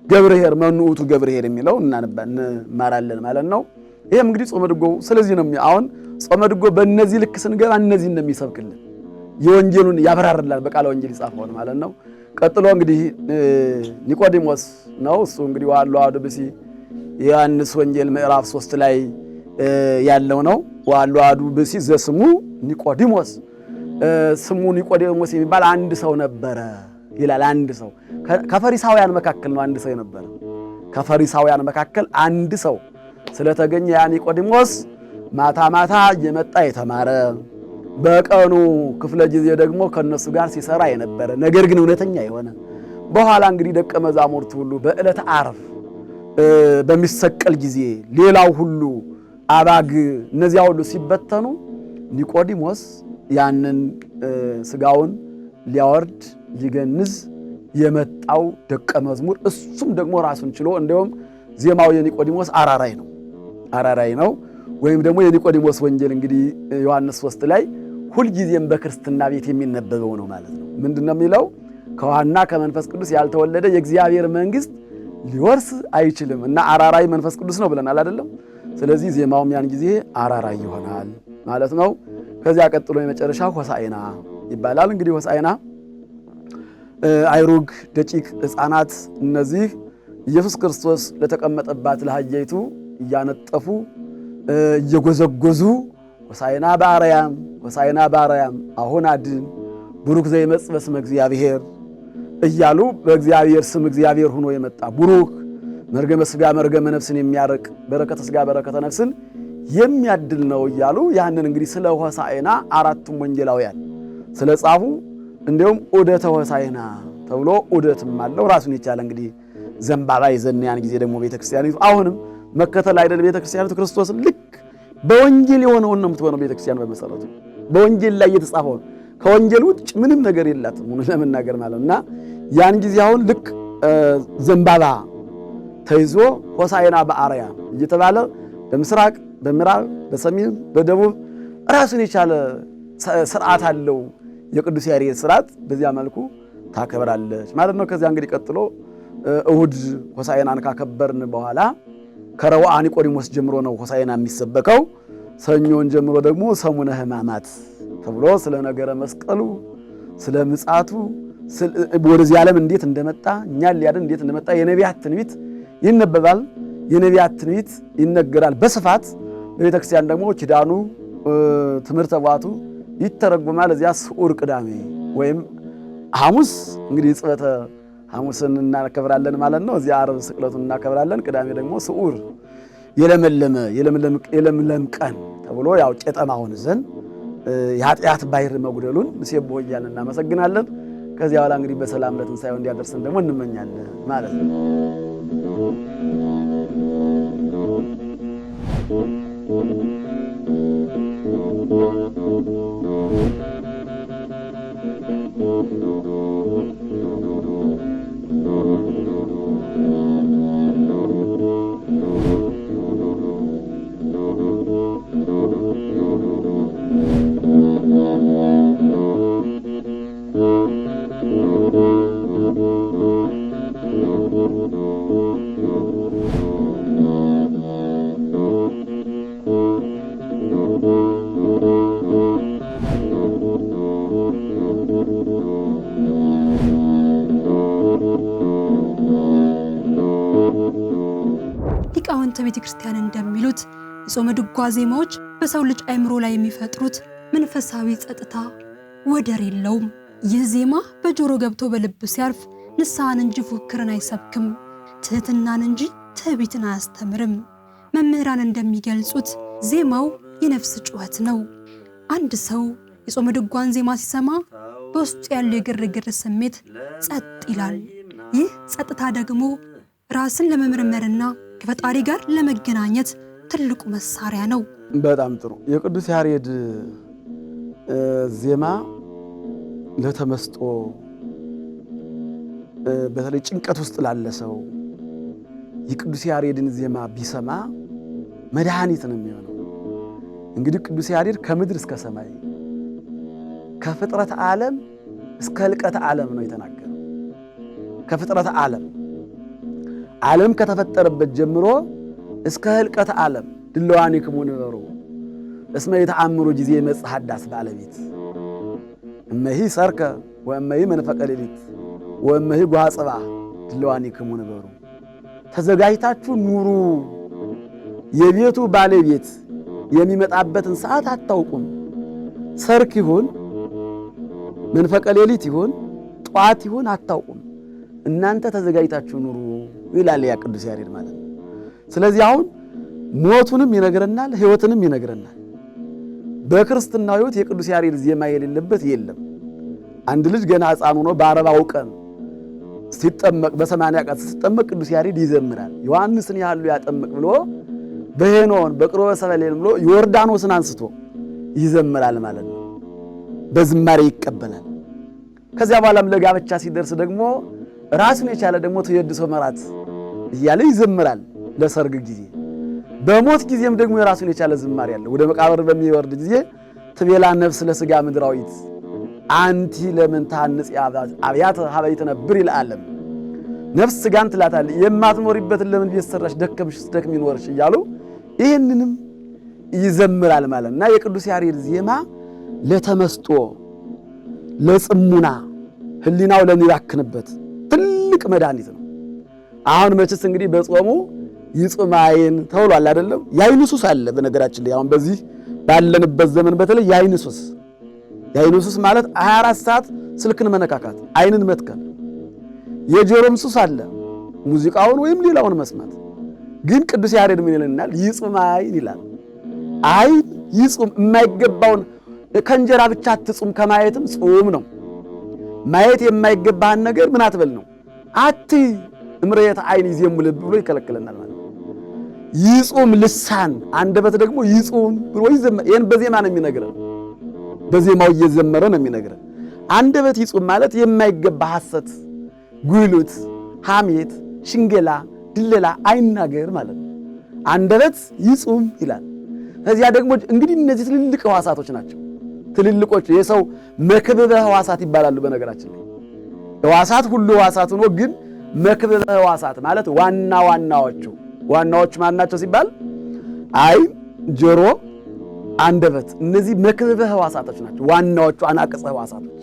ገብርኄር መኑ ውእቱ ገብርኄር የሚለው እንማራለን ማለት ነው። ይሄም እንግዲህ ጾመ ድጓው ስለዚህ ነው። አሁን ጾመ ድጓው በእነዚህ ልክ ስንገባ እነዚህን ነው የሚሰብክልን፣ የወንጌሉን ያብራርላል፣ በቃለ ወንጌል ይጻፈውን ማለት ነው። ቀጥሎ እንግዲህ ኒቆዲሞስ ነው። እሱ እንግዲህ ዋሉ አሐዱ ብእሲ የዮሐንስ ወንጌል ምዕራፍ 3 ላይ ያለው ነው። ዋሉ አሐዱ ብእሲ ዘስሙ ኒቆዲሞስ፣ ስሙ ኒቆዲሞስ የሚባል አንድ ሰው ነበረ ይላል። አንድ ሰው ከፈሪሳውያን መካከል ነው አንድ ሰው የነበረ። ከፈሪሳውያን መካከል አንድ ሰው ስለተገኘ ያ ኒቆዲሞስ ማታ ማታ እየመጣ የተማረ በቀኑ ክፍለ ጊዜ ደግሞ ከነሱ ጋር ሲሰራ የነበረ ነገር ግን እውነተኛ የሆነ በኋላ እንግዲህ ደቀ መዛሙርት ሁሉ በዕለተ ዓርብ በሚሰቀል ጊዜ ሌላው ሁሉ አባግ እነዚያ ሁሉ ሲበተኑ ኒቆዲሞስ ያንን ስጋውን ሊያወርድ ሊገንዝ የመጣው ደቀ መዝሙር እሱም ደግሞ ራሱን ችሎ እንደውም ዜማው የኒቆዲሞስ አራራይ ነው ወይም ደግሞ የኒቆዲሞስ ወንጌል እንግዲህ ዮሐንስ 3 ላይ ሁልጊዜም በክርስትና ቤት የሚነበበው ነው ማለት ነው። ምንድነው የሚለው? ከውሃና ከመንፈስ ቅዱስ ያልተወለደ የእግዚአብሔር መንግሥት ሊወርስ አይችልም እና አራራይ መንፈስ ቅዱስ ነው ብለናል አይደለም? ስለዚህ ዜማውም ያን ጊዜ አራራይ ይሆናል ማለት ነው። ከዚያ ቀጥሎ የመጨረሻ ሆሳዕና ይባላል። እንግዲህ ሆሳዕና አይሩግ ደቂቅ ሕፃናት እነዚህ ኢየሱስ ክርስቶስ ለተቀመጠባት ለአህያይቱ እያነጠፉ እየጎዘጎዙ ሆሳዕና በአርያም አሁን አድን ቡሩክ ዘይመጽእ በስመ እግዚአብሔር እያሉ በእግዚአብሔር ስም እግዚአብሔር ሆኖ የመጣ ቡሩክ መርገመ ሥጋ መርገመ ነፍስን የሚያርቅ በረከተ ሥጋ በረከተ ነፍስን የሚያድል ነው እያሉ ያንን እንግዲህ ስለ ሆሳዕና አራቱም ወንጌላውያን ስለ ጻፉ እንዲሁም ዑደተ ሆሳዕና ተብሎ ዑደትም አለው ራሱን የቻለ እንግዲህ ዘንባባ ይዘን ያን ጊዜ ደግሞ ቤተክርስቲያኒቱ አሁንም መከተል አይደል ቤተክርስቲያኒቱ ክርስቶስን ልክ በወንጌል የሆነውን ነው የምትሆነው ቤተክርስቲያን በመሰረቱ በወንጌል ላይ የተጻፈው ከወንጌል ውጭ ምንም ነገር የላትም ሆነ ለመናገር ማለት እና ያን ጊዜ አሁን ልክ ዘንባባ ተይዞ ሆሳዕና በአርያም እየተባለ በምስራቅ በምዕራብ በሰሜን በደቡብ ራሱን የቻለ ስርዓት አለው የቅዱስ ያሬድ ስርዓት በዚያ መልኩ ታከብራለች ማለት ነው። ከዚያ እንግዲህ ቀጥሎ እሁድ ሆሳዕናን ካከበርን በኋላ ከረቡዕ ኒቆዲሞስ ጀምሮ ነው ሆሳዕና የሚሰበከው። ሰኞን ጀምሮ ደግሞ ሰሙነ ሕማማት ተብሎ ስለ ነገረ መስቀሉ ስለ ምጽአቱ ወደዚህ ዓለም እንዴት እንደመጣ እኛን ሊያድን እንዴት እንደመጣ የነቢያት ትንቢት ይነበባል። የነቢያት ትንቢት ይነገራል በስፋት በቤተክርስቲያን ደግሞ ኪዳኑ ትምህርተ ቧቱ ይተረጎማል። እዚያ ስዑር ቅዳሜ ወይም ሐሙስ እንግዲህ ጽበተ ሐሙስን እናከብራለን ማለት ነው። እዚያ ዓርብ ስቅለቱን እናከብራለን። ቅዳሜ ደግሞ ስዑር የለምለም ቀን ተብሎ ያው ቄጠማውን ዘን የኃጢአት ባሕር መጉደሉን ንሴብሖ እያልን እናመሰግናለን። ከዚያ በኋላ እንግዲህ በሰላም ለትንሣኤው እንዲያደርሰን ደግሞ እንመኛለን ማለት ነው። ሊቃውንተ ቤተክርስቲያን እንደሚሉት የጾመ ድጓ ዜማዎች በሰው ልጅ አእምሮ ላይ የሚፈጥሩት መንፈሳዊ ጸጥታ ወደር የለውም። ይህ ዜማ በጆሮ ገብቶ በልብ ሲያርፍ ንስሐን እንጂ ፉክርን አይሰብክም፣ ትህትናን እንጂ ትዕቢትን አያስተምርም። መምህራን እንደሚገልጹት ዜማው የነፍስ ጩኸት ነው። አንድ ሰው የጾመ ድጓን ዜማ ሲሰማ በውስጡ ያለው የግርግር ስሜት ጸጥ ይላል። ይህ ጸጥታ ደግሞ ራስን ለመመርመርና ከፈጣሪ ጋር ለመገናኘት ትልቁ መሳሪያ ነው። በጣም ጥሩ። የቅዱስ ያሬድ ዜማ ለተመስጦ በተለይ ጭንቀት ውስጥ ላለ ሰው የቅዱስ ያሬድን ዜማ ቢሰማ መድኃኒት ነው የሚሆነው። እንግዲህ ቅዱስ ያሬድ ከምድር እስከ ሰማይ ከፍጥረት ዓለም እስከ ህልቀት ዓለም ነው የተናገረው። ከፍጥረት ዓለም ከተፈጠረበት ጀምሮ እስከ ህልቀት ዓለም ድለዋኒክሙ ንበሩ እስመ የተአምሩ ጊዜ መጽእ ሐዳስ ባለቤት እመሂ ሰርከ ወእመሂ መንፈቀ ሌሊት ወእመሂ ጓሐ ጽባሕ ድለዋኒክሙ ንበሩ። ተዘጋጅታችሁ ኑሩ፣ የቤቱ ባለቤት የሚመጣበትን ሰዓት አታውቁም። ሰርክ ይሁን መንፈቀ ሌሊት ይሁን ጠዋት ይሁን አታውቁም። እናንተ ተዘጋጅታችሁ ኑሩ ይላል ያ ቅዱስ ያሬድ ማለት ነው። ስለዚህ አሁን ሞቱንም ይነግረናል፣ ህይወትንም ይነግረናል። በክርስትናው ህይወት የቅዱስ ያሬድ ዜማ የሌለበት የለም። አንድ ልጅ ገና ሕፃን ሆኖ በ40 ቀን ሲጠመቅ በ80 ቀን ሲጠመቅ ቅዱስ ያሬድ ይዘምራል። ዮሐንስን ያህሉ ያጠምቅ ብሎ በሄኖን በቅርበ ሰበሌን ብሎ ዮርዳኖስን አንስቶ ይዘምራል ማለት ነው። በዝማሬ ይቀበላል። ከዚያ በኋላም ለጋብቻ ሲደርስ ደግሞ ራሱን የቻለ ደግሞ ተየድሶ መራት እያለ ይዘምራል ለሰርግ ጊዜ። በሞት ጊዜም ደግሞ የራሱን የቻለ ዝማሬ አለ። ወደ መቃብር በሚወርድ ጊዜ ትቤላ ነፍስ ለሥጋ ምድራዊት አንቲ ለምን ታንጽ አብያተ ሀበይ ትነብር ይልዓለም። ነፍስ ሥጋን ትላታለች የማትኖሪበትን ለምን ቤት ሰራሽ ደከምሽ ደክም ይኖርሽ እያሉ ይህንንም ይዘምራል ማለት እና የቅዱስ ያሬድ ዜማ ለተመስጦ ለጽሙና ህሊናው ለሚባክንበት ትልቅ መድኃኒት ነው። አሁን መቼስ እንግዲህ በጾሙ ይጹም ዓይን ተብሏል አይደለም? የዓይን ሱስ አለ። በነገራችን ላይ አሁን በዚህ ባለንበት ዘመን በተለይ የዓይን ሱስ ማለት 24 ሰዓት ስልክን መነካካት፣ ዓይንን መትከል። የጆሮም ሱስ አለ፣ ሙዚቃውን ወይም ሌላውን መስማት። ግን ቅዱስ ያሬድ ምን ይለናል? ይጹም ዓይን ይላል። ዓይን ይጹም፣ የማይገባውን ከእንጀራ ብቻ አትጹም፣ ከማየትም ጹም ነው። ማየት የማይገባህን ነገር ምን አትበል ነው። አትይ እምርየተ ዓይን ይዜሙ ልብ ብሎ ይከለክለናል ማለት ነው። ይጹም ልሳን፣ አንደበት ደግሞ ይጹም ብሎ ይዘመር። ይሄን በዜማ ነው የሚነግረን፣ በዜማው እየዘመረ ነው የሚነግረን። አንደበት ይጹም ማለት የማይገባ ሐሰት፣ ጉይሉት፣ ሐሜት፣ ሽንገላ፣ ድለላ አይናገር ማለት ነው። አንደበት ይጹም ይላል። ከዚያ ደግሞ እንግዲህ እነዚህ ትልልቅ ሕዋሳቶች ናቸው። ትልልቆች የሰው መክብበ ሕዋሳት ይባላሉ። በነገራችን ላይ ሕዋሳት ሁሉ ሕዋሳት ሆኖ ግን መክብበ ሕዋሳት ማለት ዋናዎቹ ማን ናቸው ሲባል ዓይን፣ ጆሮ፣ አንደበት። እነዚህ መክብበ ሕዋሳቶች ናቸው፣ ዋናዎቹ አናቅጸ ሕዋሳቶች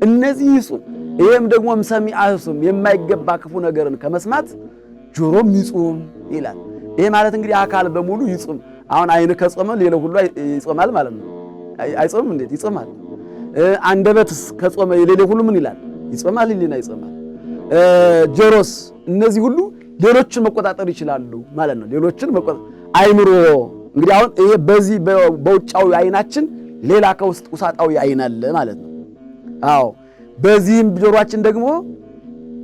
እነዚህ ይጹም። ይሄም ደግሞ ሰሚዐ ሕሱም የማይገባ ክፉ ነገርን ከመስማት ጆሮም ይጹም ይላል። ይሄ ማለት እንግዲህ አካል በሙሉ ይጹም። አሁን ዓይን ከጾመ ሌላው ሁሉ ይጾማል ማለት ነው። አይጾምም? እንዴት ይጾማል? አንደበትስ ከጾመ የሌላው ሁሉ ምን ይላል? ይጾማል፣ ህሊና ይጾማል። ጆሮስ፣ እነዚህ ሁሉ ሌሎችን መቆጣጠር ይችላሉ ማለት ነው። ሌሎችን አይምሮ እንግዲህ አሁን ይሄ በዚህ በውጫዊ አይናችን ሌላ ከውስጥ ውሳጣዊ አይን አለ ማለት ነው። አዎ በዚህም ጆሮአችን ደግሞ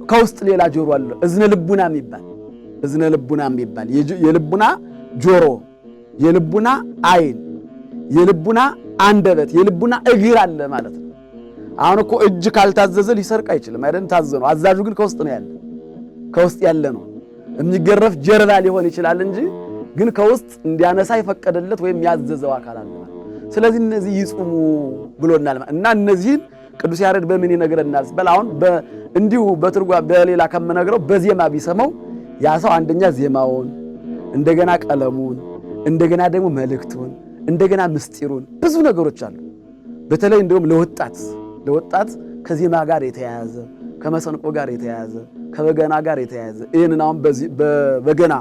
ከውስጥ ሌላ ጆሮ አለ። እዝነ ልቡና የሚባል የልቡና ጆሮ፣ የልቡና አይን፣ የልቡና አንደበት፣ የልቡና እግር አለ ማለት ነው። አሁን እኮ እጅ ካልታዘዘ ሊሰርቅ አይችልም አይደል? ታዘዘ ነው። አዛዡ ግን ከውስጥ ነው ያለ፣ ከውስጥ ያለ ነው። የሚገረፍ ጀርባ ሊሆን ይችላል እንጂ ግን ከውስጥ እንዲያነሳ የፈቀደለት ወይም ያዘዘው አካል አለ ማለት። ስለዚህ እነዚህ ይጹሙ ብሎናል እና እነዚህን ቅዱስ ያሬድ በምን ይነግረናል ሲባል አሁን እንዲሁ በሌላ ከምነግረው በዜማ ቢሰማው ያ ሰው አንደኛ ዜማውን፣ እንደገና ቀለሙን፣ እንደገና ደግሞ መልእክቱን፣ እንደገና ምስጢሩን ብዙ ነገሮች አሉ። በተለይ እንደውም ለወጣት ከዜማ ጋር የተያያዘ ከመሰንቆ ጋር የተያያዘ ከበገና ጋር የተያያዘ ይህንን አሁን በበገና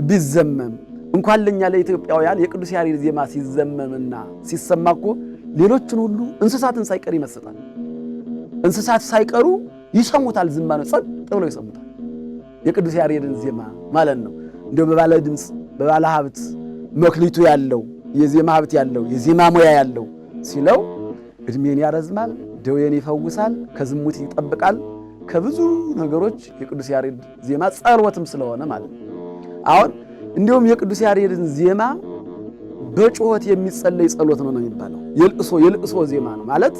ቢዘመም እንኳን ለኛ ለኢትዮጵያውያን የቅዱስ ያሬድ ዜማ ሲዘመምና ሲሰማ እኮ ሌሎችን ሁሉ እንስሳትን ሳይቀር ይመስጣል። እንስሳት ሳይቀሩ ይሰሙታል። ዝም ማለት ጸጥ ብለው ይሰሙታል የቅዱስ ያሬድን ዜማ ማለት ነው። እንደው በባለ ድምፅ በባለ ሀብት መክሊቱ ያለው የዜማ ሀብት ያለው የዜማ ሙያ ያለው ሲለው እድሜን ያረዝማል፣ ደዌን ይፈውሳል፣ ከዝሙት ይጠብቃል፣ ከብዙ ነገሮች የቅዱስ ያሬድ ዜማ ጸሎትም ስለሆነ ማለት ነው። አሁን እንዲሁም የቅዱስ ያሬድን ዜማ በጩኸት የሚጸለይ ጸሎት ነው የሚባለው። የልቅሶ ዜማ ነው ማለት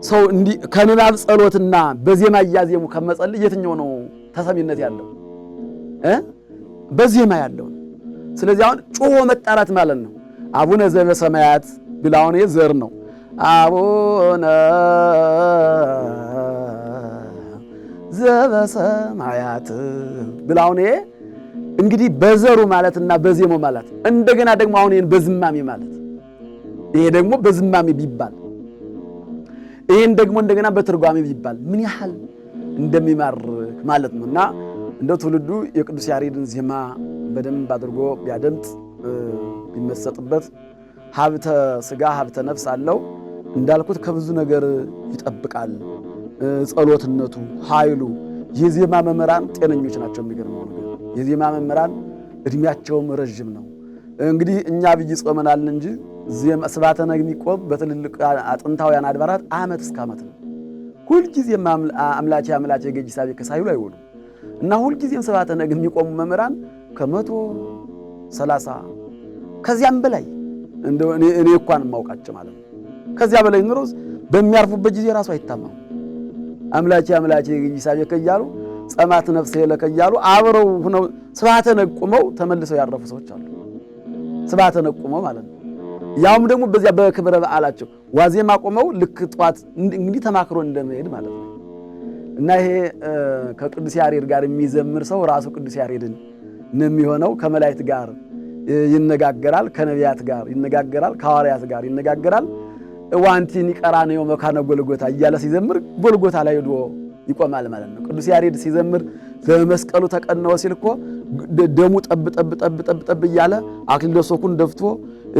ሰው እንዲህ ከንባብ ጸሎትና በዜማ እያዜሙ ከመጸለይ የትኛው ነው ተሰሚነት ያለው? በዜማ ያለው። ስለዚህ አሁን ጮሆ መጣራት ማለት ነው። አቡነ ዘበሰማያት ብላውን ዘር ነው። አቡነ ዘበሰማያት ብላውን እንግዲህ በዘሩ ማለትና በዜማው ማለት እንደገና ደግሞ አሁን ይሄን በዝማሜ ማለት ይሄ ደግሞ በዝማሜ ቢባል ይሄን ደግሞ እንደገና በትርጓሜ ቢባል ምን ያህል እንደሚማርክ ማለት ነውና እንደው ትውልዱ የቅዱስ ያሬድን ዜማ በደንብ አድርጎ ቢያደምጥ ቢመሰጥበት ሀብተ ሥጋ ሀብተ ነፍስ አለው እንዳልኩት ከብዙ ነገር ይጠብቃል። ጸሎትነቱ ኃይሉ የዜማ መምህራን ጤነኞች ናቸው። የሚገርመው ነገር የዜማ መምህራን እድሜያቸውም ረጅም ነው። እንግዲህ እኛ ብይ ጾመናል እንጂ ዜማ ስብሐተ ነግ የሚቆም በትልልቅ አጥንታውያን አድባራት ዓመት እስከ ዓመት ነው። ሁልጊዜም አምላኬ ገጅ ሳቤ ከሳይሉ አይውሉም እና ሁልጊዜም ስብሐተ ነግ የሚቆሙ መምህራን ከ130 ከዚያም በላይ እንደው እኔ እንኳን ማውቃቸው ማለት ነው። ከዚያ በላይ ኑሮ በሚያርፉበት ጊዜ ራሱ አይታማም። አምላኬ አምላኬ ይሳጀከ እያሉ ጸማት ነፍሴ ለከ እያሉ አብረው ሆነው ስብሐተ ነቁመው ተመልሰው ያረፉ ሰዎች አሉ። ስብሐተ ነቁመው ማለት ነው። ያውም ደግሞ በዚያ በክብረ በዓላቸው ዋዜማ ቆመው ልክ ጧት እንግዲህ ተማክሮ እንደመሄድ ማለት ነው። እና ይሄ ከቅዱስ ያሬድ ጋር የሚዘምር ሰው ራሱ ቅዱስ ያሬድን ነው የሚሆነው። ከመላእክት ጋር ይነጋገራል፣ ከነቢያት ጋር ይነጋገራል፣ ከሐዋርያት ጋር ይነጋገራል። ዋንቲኒ ቀራንዮ መካነ ጎልጎታ እያለ ሲዘምር ጎልጎታ ላይ ሄዶ ይቆማል ማለት ነው። ቅዱስ ያሬድ ሲዘምር በመስቀሉ ተቀነወ ሲል እኮ ደሙ ጠብ ጠብ ጠብ ጠብ ጠብ እያለ አክሊለ ሦኩን ደፍቶ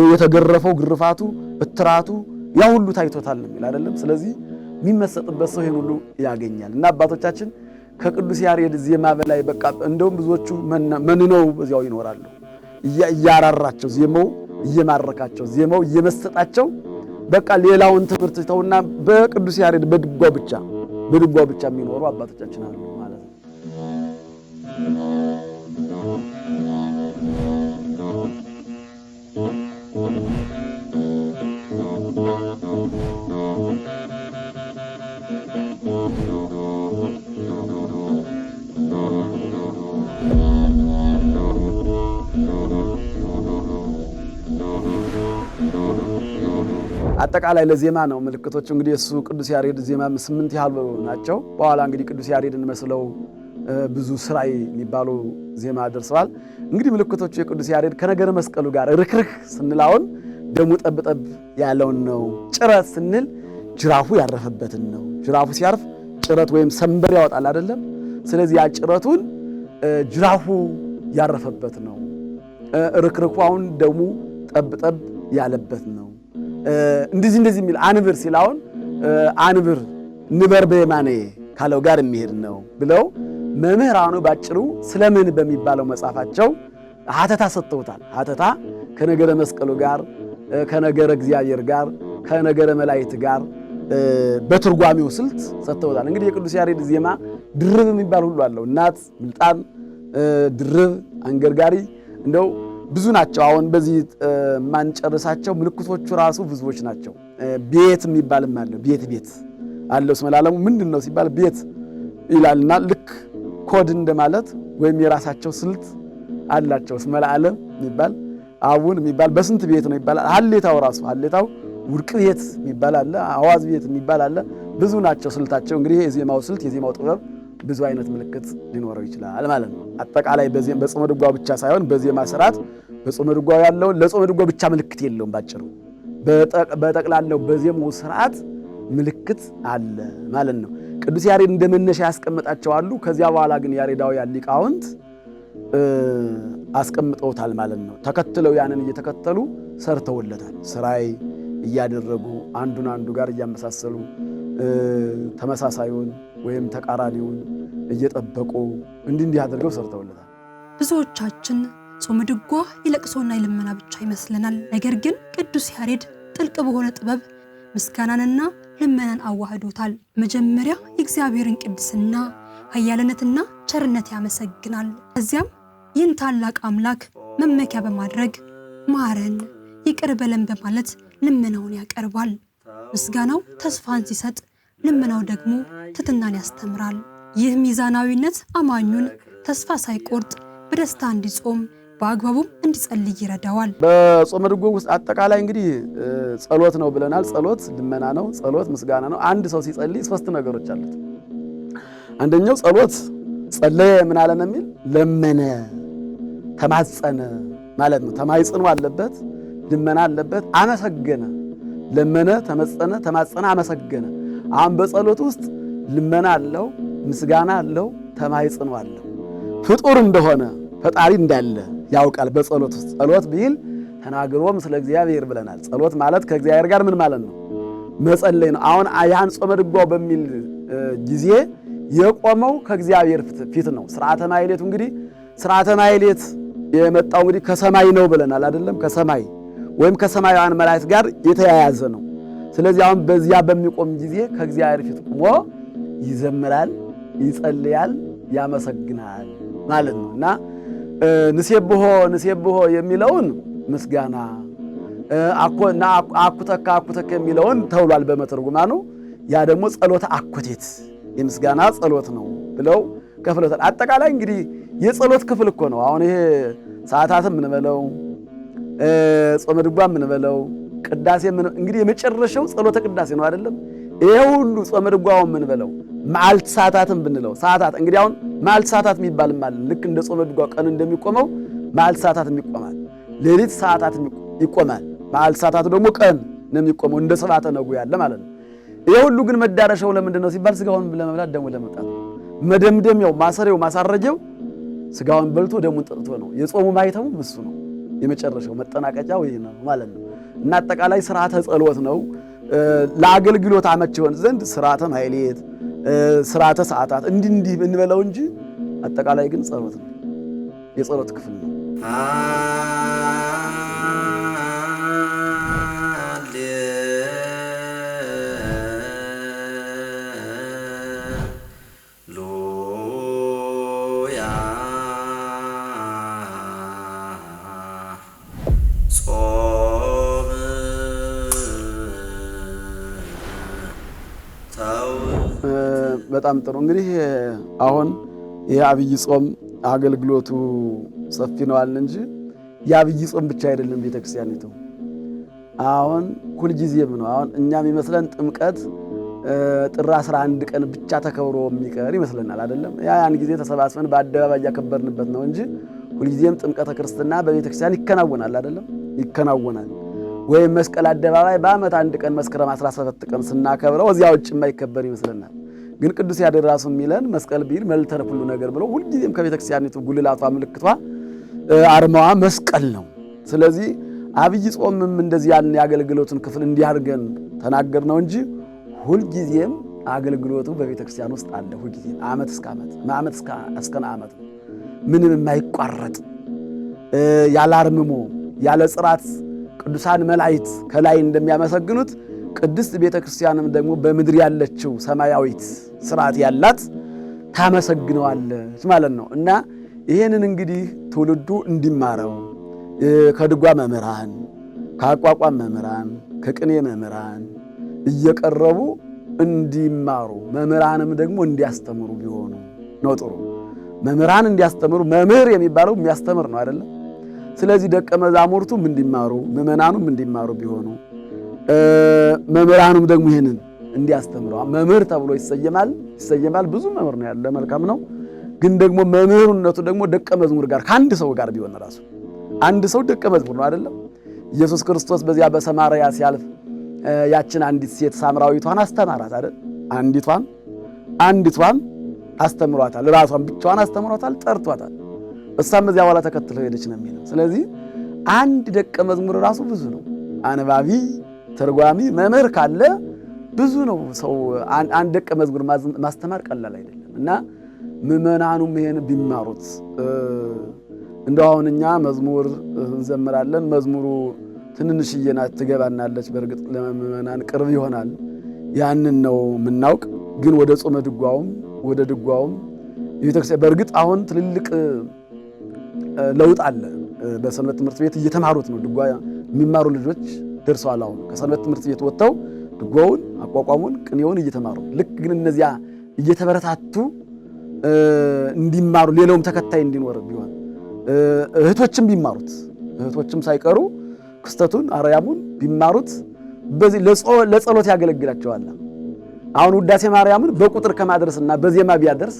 የተገረፈው ግርፋቱ እትራቱ ያ ሁሉ ታይቶታል የሚል አይደለም። ስለዚህ የሚመሰጥበት ሰው ይሄን ሁሉ ያገኛል። እና አባቶቻችን ከቅዱስ ያሬድ ዜማ በላይ በቃ እንደውም ብዙዎቹ መንነው በዚያው ይኖራሉ። እያራራቸው ዜማው እየማረካቸው ዜማው እየመሰጣቸው በቃ ሌላውን ትምህርት ተውና በቅዱስ ያሬድ በድጓው ብቻ የሚኖሩ አባቶቻችን አሉ ማለት ነው። አጠቃላይ ለዜማ ነው ምልክቶቹ። እንግዲህ እሱ ቅዱስ ያሬድ ዜማ 8 ያህል ናቸው። በኋላ እንግዲህ ቅዱስ ያሬድን መስለው ብዙ ስራይ የሚባሉ ዜማ ደርሰዋል። እንግዲህ ምልክቶቹ የቅዱስ ያሬድ ከነገረ መስቀሉ ጋር ርክርክ ስንላውን ደሙ ጠብጠብ ያለውን ነው። ጭረት ስንል ጅራፉ ያረፈበትን ነው። ጅራፉ ሲያርፍ ጭረት ወይም ሰንበር ያወጣል አይደለም። ስለዚህ ያ ጭረቱን ጅራፉ ያረፈበት ነው። ርክርኩ አሁን ደሙ ጠብጠብ ያለበት ነው። እንደዚህ የሚል አንብር ሲላውን አንብር ንበር በየማኔ ካለው ጋር የሚሄድ ነው ብለው መምህራኑ ባጭሩ ስለምን በሚባለው መጽሐፋቸው ሀተታ ሰጥተውታል። ሀተታ ከነገረ መስቀሉ ጋር ከነገረ እግዚአብሔር ጋር ከነገረ መላእክት ጋር በትርጓሜው ስልት ሰጥተውታል። እንግዲህ የቅዱስ ያሬድ ዜማ ድርብ የሚባል ሁሉ አለው። እናት፣ ምልጣን፣ ድርብ፣ አንገርጋሪ እንደው ብዙ ናቸው። አሁን በዚህ ማንጨርሳቸው ምልክቶቹ ራሱ ብዙዎች ናቸው። ቤት የሚባልም አለ። ቤት አለው። እስመ ለዓለሙ ምንድነው ሲባል ቤት ይላልና ልክ ኮድ እንደማለት ወይም የራሳቸው ስልት አላቸው። እስመ ለዓለም የሚባል አቡን የሚባል በስንት ቤት ነው ይባላል። ሀሌታው ራሱ ሀሌታው ውድቅ ቤት የሚባል አለ። አዋዝ ቤት የሚባል አለ። ብዙ ናቸው ስልታቸው። እንግዲህ የዜማው ስልት የዜማው ጥበብ ብዙ አይነት ምልክት ሊኖረው ይችላል ማለት ነው። አጠቃላይ በጾመ ድጓው ብቻ ሳይሆን በዜማ ስርዓት በጾመ ድጓው ያለው ለጾመ ድጓው ብቻ ምልክት የለውም። ባጭሩ በጠቅላላው በዜማው ስርዓት ምልክት አለ ማለት ነው። ቅዱስ ያሬድ እንደመነሻ ያስቀምጣቸው አሉ። ከዚያ በኋላ ግን ያሬዳውያን ሊቃውንት አስቀምጠውታል ማለት ነው። ተከትለው ያንን እየተከተሉ ሰርተውለታል። ስራይ እያደረጉ አንዱን አንዱ ጋር እያመሳሰሉ ተመሳሳዩን ወይም ተቃራኒውን እየጠበቁ እንዲህ አድርገው ሰርተውለታል። ብዙዎቻችን ጾመ ድጓ የለቅሶና የልመና ብቻ ይመስለናል። ነገር ግን ቅዱስ ያሬድ ጥልቅ በሆነ ጥበብ ምስጋናንና ልመናን አዋህዶታል። መጀመሪያ የእግዚአብሔርን ቅድስና ኃያልነትና ቸርነት ያመሰግናል። ከዚያም ይህን ታላቅ አምላክ መመኪያ በማድረግ ማረን፣ ይቅር በለን በማለት ልመናውን ያቀርባል። ምስጋናው ተስፋን ሲሰጥ፣ ልመናው ደግሞ ትሕትናን ያስተምራል። ይህ ሚዛናዊነት አማኙን ተስፋ ሳይቆርጥ በደስታ እንዲጾም በአግባቡም እንዲጸልይ ይረዳዋል። በጾመ ድጓው ውስጥ አጠቃላይ እንግዲህ ጸሎት ነው ብለናል። ጸሎት ልመና ነው። ጸሎት ምስጋና ነው። አንድ ሰው ሲጸልይ 3 ነገሮች አሉት። አንደኛው ጸሎት ጸለየ ምን አለ ነው የሚል ለመነ፣ ተማጸነ ማለት ነው። ተማይጽኑ አለበት፣ ልመና አለበት፣ አመሰገነ። ለመነ፣ ተመጸነ፣ ተማጸነ፣ አመሰገነ። አሁን በጸሎት ውስጥ ልመና አለው፣ ምስጋና አለው፣ ተማይጽኑ አለው። ፍጡር እንደሆነ ፈጣሪ እንዳለ ያውቃል። በጸሎት ውስጥ ጸሎት ቢል ተናግሮ ምስለ እግዚአብሔር ብለናል። ጸሎት ማለት ከእግዚአብሔር ጋር ምን ማለት ነው? መጸለይ ነው። አሁን ያን ጾመ ድጓው በሚል ጊዜ የቆመው ከእግዚአብሔር ፊት ነው። ስርዓተ ማሕሌቱ እንግዲህ ስርዓተ ማሕሌት የመጣው እንግዲህ ከሰማይ ነው ብለናል አይደለም? ከሰማይ ወይም ከሰማያውያን መላእክት ጋር የተያያዘ ነው። ስለዚህ አሁን በዚያ በሚቆም ጊዜ ከእግዚአብሔር ፊት ቆሞ ይዘምራል፣ ይጸልያል፣ ያመሰግናል ማለት ነው። እና ንሴብሖ የሚለውን ምስጋና አኩተካ የሚለውን ተውሏል በመተርጉማኑ። ያ ደግሞ ጸሎተ አኩቴት የምስጋና ጸሎት ነው ብለው ከፍለውታል። አጠቃላይ እንግዲህ የጸሎት ክፍል እኮ ነው። አሁን ይሄ ሰዓታትም ምንበለው ጾመ ድጓም ምንበለው ቅዳሴ እንግዲህ የመጨረሻው ጸሎተ ቅዳሴ ነው አይደለም? ይሄ ሁሉ ጾመ ድጓው ምንበለው መዓልት ሰዓታትም ብንለው ሰዓታት እንግዲህ አሁን መዓልት ሰዓታት የሚባል ማለት ልክ እንደ ጾመ ድጓው ቀን እንደሚቆመው መዓልት ሰዓታትም ይቆማል፣ ሌሊት ሰዓታትም ይቆማል። መዓልት ሰዓታት ደግሞ ቀን ነው የሚቆመው እንደ ሰባተ ነጉ ያለ ማለት ነው። ይሄ ሁሉ ግን መዳረሻው ለምንድን ነው ሲባል ስጋውን ለመብላት ደሙ ለመጠጣት መደምደሚያው ማሰሪያው ማሳረጀው ስጋውን በልቶ ደሙን ጠጥቶ ነው። የጾሙ ማይተሙ እሱ ነው። የመጨረሻው መጠናቀቂያው ይሄ ነው ማለት ነው። እና አጠቃላይ ስርዓተ ጸሎት ነው። ለአገልግሎት አመች ይሆን ዘንድ ስርዓተ ማሕሌት፣ ስርዓተ ሰዓታት እንዲህ እንበለው እንጂ አጠቃላይ ግን ጸሎት ነው። የጸሎት ክፍል ነው። በጣም ጥሩ። እንግዲህ አሁን የአብይ ጾም አገልግሎቱ ሰፊ ነው አልን እንጂ የአብይ ጾም ብቻ አይደለም ቤተክርስቲያኒቱ። አሁን ሁልጊዜም ነው። አሁን እኛም ይመስለን ጥምቀት ጥር 11 ቀን ብቻ ተከብሮ የሚቀር ይመስለናል አይደለም? ያን ጊዜ ተሰባስበን በአደባባይ ያከበርንበት ነው እንጂ ሁልጊዜም ጥምቀተ ክርስትና በቤተክርስቲያን ይከናወናል አይደለም? ይከናወናል። ወይም መስቀል አደባባይ በዓመት አንድ ቀን መስከረም 17 ቀን ስናከብረው እዚያ ውጭ የማይከበር ይመስለናል። ግን ቅዱስ ያሬድ ራሱ የሚለን መስቀል ቢል መልተረ ሁሉ ነገር ብሎ ሁልጊዜም ከቤተክርስቲያኒቱ ጉልላቷ ምልክቷ አርማዋ መስቀል ነው። ስለዚህ አብይ ጾምም እንደዚህ ያን የአገልግሎቱን ክፍል እንዲያርገን ተናገር ነው እንጂ ሁልጊዜም አገልግሎቱ በቤተክርስቲያን ውስጥ አለ። ሁልጊዜም ዓመት እስከ ዓመት ምንም የማይቋረጥ ያለ አርምሞ ያለ ጽራት ቅዱሳን መላእክት ከላይ እንደሚያመሰግኑት ቅድስት ቤተክርስቲያንም ደግሞ በምድር ያለችው ሰማያዊት ስርዓት ያላት ታመሰግነዋለች ማለት ነው። እና ይሄንን እንግዲህ ትውልዱ እንዲማረው ከድጓ መምህራን፣ ከአቋቋም መምህራን፣ ከቅኔ መምህራን እየቀረቡ እንዲማሩ መምህራንም ደግሞ እንዲያስተምሩ ቢሆኑ ነው ጥሩ። መምህራን እንዲያስተምሩ፣ መምህር የሚባለው የሚያስተምር ነው አይደለም? ስለዚህ ደቀ መዛሙርቱም እንዲማሩ ምዕመናኑም እንዲማሩ ቢሆኑ መምህራኑም ደግሞ ይሄንን እንዲያስተምሩ። መምህር ተብሎ ይሰየማል። ብዙ መምህር ነው ያለ፣ መልካም ነው። ግን ደግሞ መምህርነቱ ደግሞ ደቀ መዝሙር ጋር ከአንድ ሰው ጋር ቢሆን ራሱ አንድ ሰው ደቀ መዝሙር ነው አይደለም? ኢየሱስ ክርስቶስ በዚያ በሰማርያ ሲያልፍ ያችን አንዲት ሴት ሳምራዊቷን አስተማራት አይደል? አንዲቷን አስተምሯታል። ራሷን ብቻዋን አስተምሯታል፣ ጠርቷታል። እሷም እዚያ በኋላ ተከትለው ሄደች ነው የሚለው። ስለዚህ አንድ ደቀ መዝሙር ራሱ ብዙ ነው። አንባቢ፣ ተርጓሚ፣ መምህር ካለ ብዙ ነው። ሰው አንድ ደቀ መዝሙር ማስተማር ቀላል አይደለም እና ምዕመናኑም ይሄን ቢማሩት። እንደው አሁን እኛ መዝሙር እንዘምራለን። መዝሙሩ ትንንሽዬ ናት፣ ትገባናለች። በእርግጥ ለምዕመናን ቅርብ ይሆናል። ያንን ነው የምናውቅ። ግን ወደ ጾመ ድጓውም ወደ ድጓውም ቤተክርስቲያን በእርግጥ አሁን ትልልቅ ለውጥ አለ። በሰንበት ትምህርት ቤት እየተማሩት ነው። ድጓ የሚማሩ ልጆች ደርሰዋል። አሁን ከሰንበት ትምህርት ቤት ወጥተው ድጓውን፣ አቋቋሙን፣ ቅኔውን እየተማሩ ልክ ግን እነዚያ እየተበረታቱ እንዲማሩ ሌላውም ተከታይ እንዲኖር ቢሆን እህቶችም ቢማሩት እህቶችም ሳይቀሩ ክስተቱን አርያሙን ቢማሩት በዚህ ለጸሎት ያገለግላቸዋል። አሁን ውዳሴ ማርያምን በቁጥር ከማድረስና በዜማ ቢያደርስ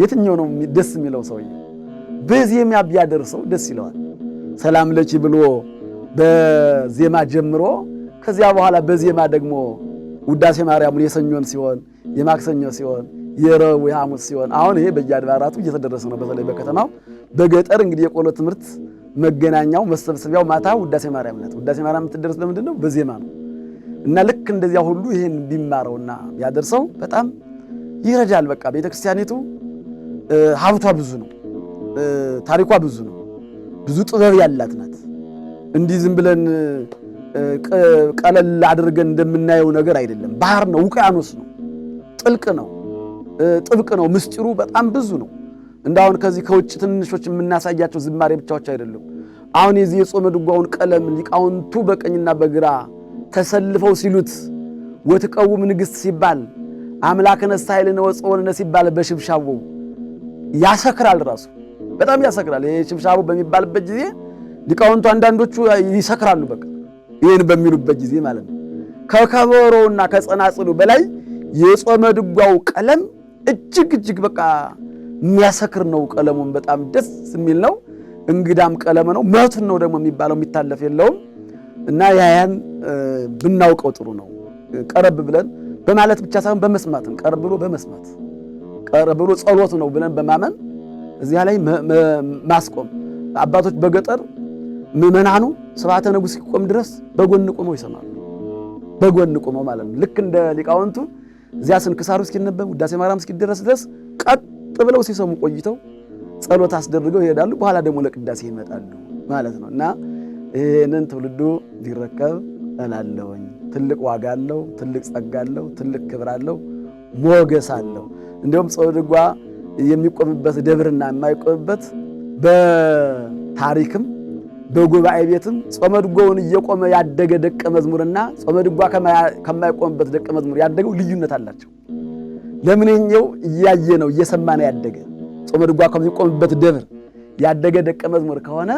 የትኛው ነው ደስ የሚለው? ሰውዬ በዜማ ቢያደርሰው ደስ ይለዋል። ሰላም ለኪ ብሎ በዜማ ጀምሮ ከዚያ በኋላ በዜማ ደግሞ ውዳሴ ማርያምን የሰኞን ሲሆን የማክሰኞ ሲሆን የረቡዕ የሐሙስ ሲሆን አሁን ይሄ በየአድባራቱ እየተደረሰ ነው። በተለይ በከተማው በገጠር እንግዲህ የቆሎ ትምህርት መገናኛው መሰብሰቢያው ማታ ውዳሴ ማርያም ናት። ውዳሴ ማርያም የምትደርስ በምንድን ነው? በዜማ ነው። እና ልክ እንደዚያ ሁሉ ይሄን ቢማረውና ቢያደርሰው በጣም ይረዳል። በቃ ቤተክርስቲያኒቱ ሀብቷ ብዙ ነው፣ ታሪኳ ብዙ ነው፣ ብዙ ጥበብ ያላት ናት። እንዲህ ዝም ብለን ቀለል አድርገን እንደምናየው ነገር አይደለም። ባህር ነው፣ ውቅያኖስ ነው፣ ጥልቅ ነው፣ ጥብቅ ነው። ምስጢሩ በጣም ብዙ ነው። እንዳሁን ከዚህ ከውጭ ትንሾች የምናሳያቸው ዝማሬ ብቻዎች አይደሉም። አሁን የዚህ የጾመ ድጓውን ቀለም ሊቃውንቱ በቀኝና በግራ ተሰልፈው ሲሉት ወትቀውም ንግሥት ሲባል አምላክነ እስታይልነ ወጽዮንነ ሲባል በሽብሻቦው ያሰክራል። ራሱ በጣም ያሰክራል። ይሄ ሽብሻቦ በሚባልበት ጊዜ ሊቃውንቱ አንዳንዶቹ ይሰክራሉ። በቃ ይሄን በሚሉበት ጊዜ ማለት ነው። ከከበሮውና ከጸናጽሉ በላይ የጾመ ድጓው ቀለም እጅግ በቃ የሚያሰክር ነው። ቀለሙን በጣም ደስ የሚል ነው። እንግዳም ቀለም ነው። መቱን ነው ደግሞ የሚባለው፣ የሚታለፍ የለውም። እና ያን ብናውቀው ጥሩ ነው። ቀረብ ብለን በማለት ብቻ ሳይሆን በመስማትም ቀረብ ብሎ በመስማት ቀረብ ብሎ ጸሎት ነው ብለን በማመን እዚያ ላይ ማስቆም። አባቶች በገጠር ምዕመናኑ ስብሐተ ንጉሥ ሲቆም ድረስ በጎን ቆመው ይሰማሉ። በጎን ቆመው ማለት ነው። ልክ እንደ ሊቃውንቱ እዚያ ስንክሳሩ እስኪነበብ ውዳሴ ማርያም እስኪደረስ ድረስ ቀጥ ብለው ሲሰሙ ቆይተው ጸሎት አስደርገው ይሄዳሉ። በኋላ ደግሞ ለቅዳሴ ይመጣሉ ማለት ነው። እና ይሄንን ትውልዱ ሊረከብ እላለሁኝ። ትልቅ ዋጋ አለው፣ ትልቅ ጸጋ አለው፣ ትልቅ ክብር አለው፣ ሞገስ አለው። እንደውም ጾመ ድጓ የሚቆምበት ደብርና የማይቆምበት በታሪክም በጉባኤ ቤትም ጾመ ድጓውን እየቆመ ያደገ ደቀ መዝሙርና ጾመ ድጓ ከማይቆምበት ደቀ መዝሙር ያደገው ልዩነት አላቸው። ለምን? እኛው እያየ ነው እየሰማ ነው ያደገ። ጾመ ድጓ ከሚቆምበት ደብር ያደገ ደቀ መዝሙር ከሆነ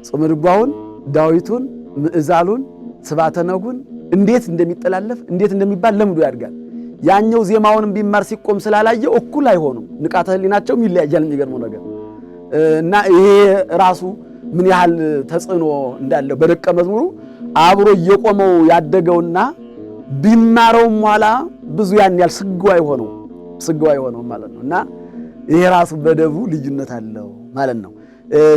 ጾመ ድጓውን፣ ዳዊቱን፣ ምዕዛሉን፣ ስብሐተ ነጉን እንዴት እንደሚጠላለፍ እንዴት እንደሚባል ለምዶ ያድጋል። ያኛው ዜማውንም ቢማር ሲቆም ስላላየው እኩል አይሆኑም። ንቃተ ህሊናቸውም ይለያያል። የሚገርመው ነገር እና ይሄ ራሱ ምን ያህል ተጽዕኖ እንዳለው በደቀ መዝሙሩ አብሮ እየቆመው ያደገውና ቢማረውም ኋላ ብዙ ያን ያህል ስግው አይሆነው ማለት ነው። እና ይሄ ራሱ በደቡ ልዩነት አለው ማለት ነው።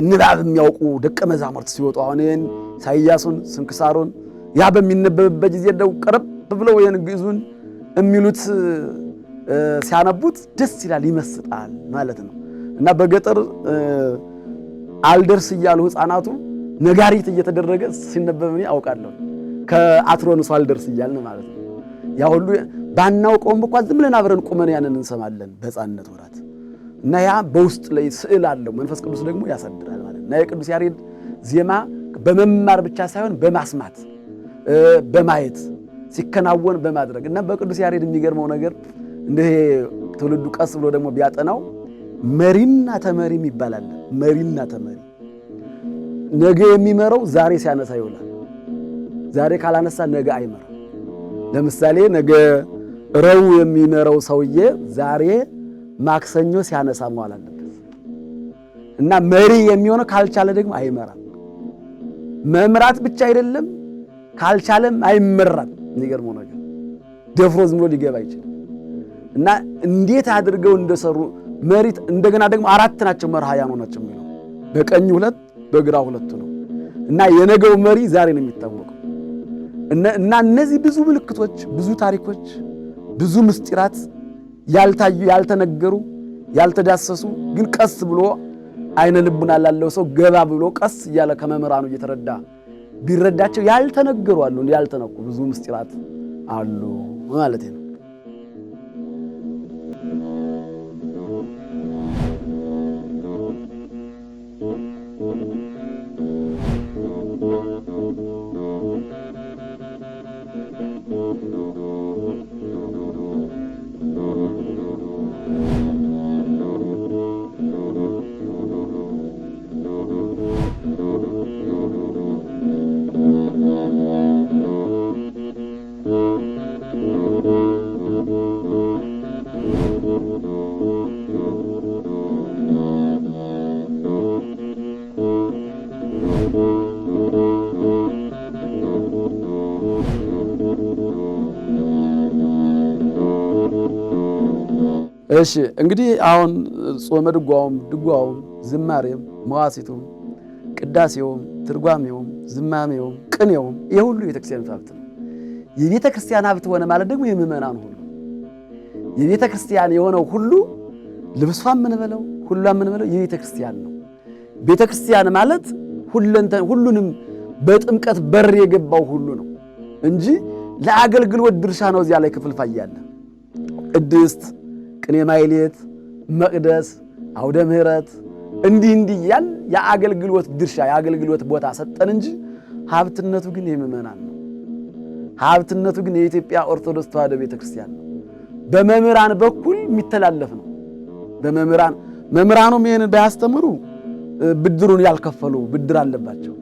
ንባብ የሚያውቁ ደቀ መዛሙርት ሲወጡ አሁን ይሄን ኢሳይያሱን ስንክሳሩን ያ በሚነበብበት ጊዜ ደው ቀረብ ብለው ይሄን ግዕዙን የሚሉት ሲያነቡት ደስ ይላል፣ ይመስጣል ማለት ነው። እና በገጠር አልደርስ እያሉ ሕፃናቱ ነጋሪት እየተደረገ ሲነበብ እኔ አውቃለሁ። ከአትሮንሱ አልደርስ እያልን ማለት ነው። ያ ሁሉ ባናውቀውም እንኳን ዝም ብለን አብረን ቁመን ያንን እንሰማለን በሕፃንነት ወራት። እና ያ በውስጥ ላይ ስዕል አለው። መንፈስ ቅዱስ ደግሞ ያሳድራል ማለት ነው። እና የቅዱስ ያሬድ ዜማ በመማር ብቻ ሳይሆን በማስማት በማየት ሲከናወን በማድረግ እና በቅዱስ ያሬድ የሚገርመው ነገር እንደ ትውልዱ ቀስ ብሎ ደግሞ ቢያጠናው መሪና ተመሪም ይባላል። መሪና ተመሪ ነገ የሚመረው ዛሬ ሲያነሳ ይውላል። ዛሬ ካላነሳ ነገ አይመራም። ለምሳሌ ነገ ረቡዕ የሚመረው ሰውዬ ዛሬ ማክሰኞ ሲያነሳ መዋል አለበት። እና መሪ የሚሆነው ካልቻለ ደግሞ አይመራም። መምራት ብቻ አይደለም ካልቻለም አይመራም። የሚገርመው ነገር ደፍሮ ዝም ብሎ ሊገባ ይችላል። እና እንዴት አድርገው እንደሰሩ መሪት እንደገና ደግሞ አራት ናቸው መርሃያኑ ናቸው የሚለው በቀኝ ሁለት በግራ ሁለት ነው። እና የነገው መሪ ዛሬ ነው የሚታወቀው። እና እነዚህ ብዙ ምልክቶች፣ ብዙ ታሪኮች፣ ብዙ ምስጢራት ያልታዩ፣ ያልተነገሩ፣ ያልተዳሰሱ ግን ቀስ ብሎ አይነ ልቡና ላለው ሰው ገባ ብሎ ቀስ እያለ ከመምህራኑ እየተረዳ ቢረዳቸው ያልተነገሩ አሉ፣ ያልተነኩ ብዙ ምስጢራት አሉ ማለት ነው። እሺ እንግዲህ አሁን ጾመ ድጓውም ዝማሬም መዋሲቱም ቅዳሴውም ትርጓሜውም ዝማሜውም ቅኔውም ይሄ ሁሉ የቤተክርስቲያን ሀብት ነው። የቤተክርስቲያን ሀብት ሆነ ማለት ደግሞ የምእመናን ሁሉ የቤተክርስቲያን የሆነው ሁሉ ልብሷን ምን በለው ሁሏን ምን በለው የቤተክርስቲያን ነው። ቤተክርስቲያን ማለት ሁሉንም በጥምቀት በር የገባው ሁሉ ነው እንጂ ለአገልግሎት ድርሻ ነው። እዚያ ላይ ክፍልፋይ ያለ ቅድስት፣ ቅኔ ማይሌት፣ መቅደስ፣ አውደ ምሕረት እንዲህ እያል የአገልግሎት ድርሻ የአገልግሎት ቦታ ሰጠን እንጂ ሀብትነቱ ግን የምእመናን ነው። ሀብትነቱ ግን የኢትዮጵያ ኦርቶዶክስ ተዋሕዶ ቤተክርስቲያን ነው። በመምህራን በኩል የሚተላለፍ ነው። መምህራኑም ይህንን ባያስተምሩ ብድሩን ያልከፈሉ ብድር አለባቸው።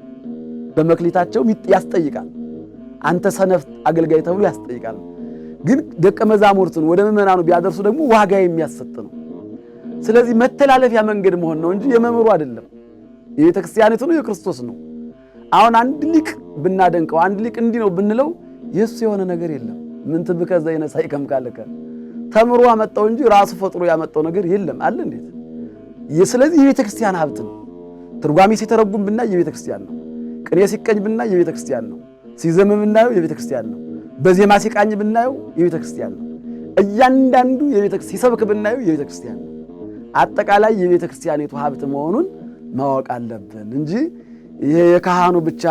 በመክሊታቸው ያስጠይቃል። አንተ ሰነፍ አገልጋይ ተብሎ ያስጠይቃል። ግን ደቀ መዛሙርቱን ወደ ምእመናኑ ቢያደርሱ ደግሞ ዋጋ የሚያሰጥ ነው። ስለዚህ መተላለፊያ መንገድ መሆን ነው እንጂ የመምህሩ አይደለም። የቤተ ክርስቲያኒቱ ነው፣ የክርስቶስ ነው። አሁን አንድ ሊቅ ብናደንቀው አንድ ሊቅ እንዲህ ነው ብንለው የሱ የሆነ ነገር የለም። ምን ትብከዘ ይነሳይ ከምካለከ ተምሮ ያመጣው እንጂ ራሱ ፈጥሮ ያመጣው ነገር የለም አለ እንዴት? ስለዚህ የቤተ ክርስቲያን ሀብት ነው። ትርጓሜ ሲተረጉም ብናይ የቤተ ክርስቲያን ነው። ቅኔ ሲቀኝ ብናይ የቤተ ክርስቲያን ነው። ሲዘምም ብናየው የቤተ ክርስቲያን ነው። በዜማ ሲቃኝ ብናየው የቤተ ክርስቲያን ነው። እያንዳንዱ ሲሰብክ ብናየው የቤተ ክርስቲያን ነው። አጠቃላይ የቤተ ክርስቲያኒቱ ሀብት መሆኑን ማወቅ አለብን እንጂ ይሄ የካህኑ ብቻ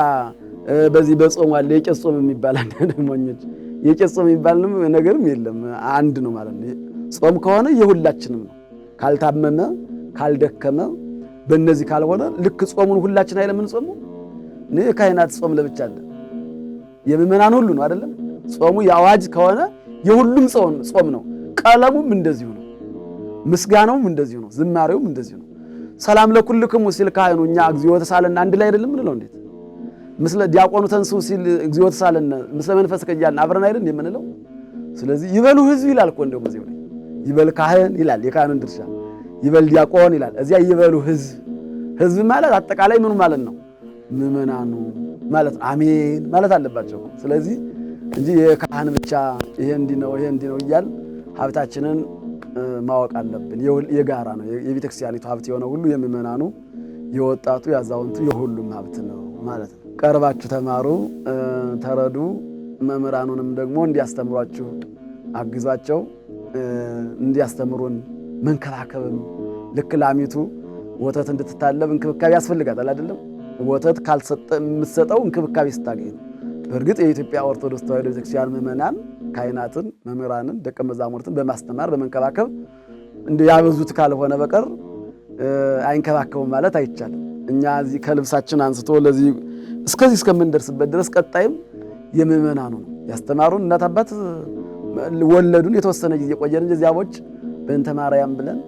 በዚህ በጾም አለ የቄስ ጾም የሚባል አንደሞኞች የቄስ ጾም የሚባል ነገርም የለም። አንድ ነው ማለት ነው። ጾም ከሆነ የሁላችንም ነው። ካልታመመ ካልደከመ በእነዚህ ካልሆነ ልክ ጾሙን ሁላችን አይደለም ጾሙ ነው። የካህናት ጾም ለብቻ አለ፣ የምእመናን ሁሉ ነው አይደለም። ጾሙ የአዋጅ ከሆነ የሁሉም ጾም ነው። ቀለሙም እንደዚሁ ነው። ምስጋናውም እንደዚሁ ነው። ዝማሬውም እንደዚሁ ነው። ሰላም ለኩልክሙ ሲል ካህኑ እኛ እግዚኦ ተሳለና አንድ ላይ አይደለም ምንለው እንዴት? ምስለ ዲያቆኑ ተንሱ ሲል እግዚኦ ተሳለና ምስለ መንፈስ ከያልን አብረን አይደል የምንለው? ስለዚህ ይበሉ ሕዝብ ይላል እኮ እንደው በዚህ ላይ ይበል ካህን ይላል፣ የካህኑን ድርሻ ይበል ዲያቆን ይላል። እዚያ ይበሉ ሕዝብ ማለት አጠቃላይ ምኑ ማለት ነው? ምእመናኑ ማለት ነው። አሜን ማለት አለባቸው። ስለዚህ እንጂ የካህን ብቻ ይሄ እንዲህ ነው ይሄ እንዲህ ነው እያል ሀብታችንን ማወቅ አለብን። የጋራ ነው። የቤተ ክርስቲያኒቱ ሀብት የሆነ ሁሉ የምእመናኑ፣ የወጣቱ፣ የአዛውንቱ የሁሉም ሀብት ነው ማለት ነው። ቀርባችሁ ተማሩ፣ ተረዱ። መምህራኑንም ደግሞ እንዲያስተምሯችሁ አግዟቸው። እንዲያስተምሩን መንከባከብም ልክ ላሚቱ ወተት እንድትታለብ እንክብካቤ ያስፈልጋታል አይደለም? ወተት ካልሰጠ የምትሰጠው እንክብካቤ ስታገኝ ነው። በእርግጥ የኢትዮጵያ ኦርቶዶክስ ተዋሕዶ ቤተክርስቲያን ምእመናን ካህናትን፣ መምህራንን፣ ደቀ መዛሙርትን በማስተማር በመንከባከብ እንደ ያበዙት ካልሆነ በቀር አይንከባከቡም ማለት አይቻልም። እኛ እዚህ ከልብሳችን አንስቶ ለዚህ እስከዚህ እስከምንደርስበት ድረስ ቀጣይም የምእመናኑ ነው። ያስተማሩን እናት አባት ወለዱን የተወሰነ ጊዜ ቆየን እንጂ እዚያቦች በእንተ ማርያም ብለን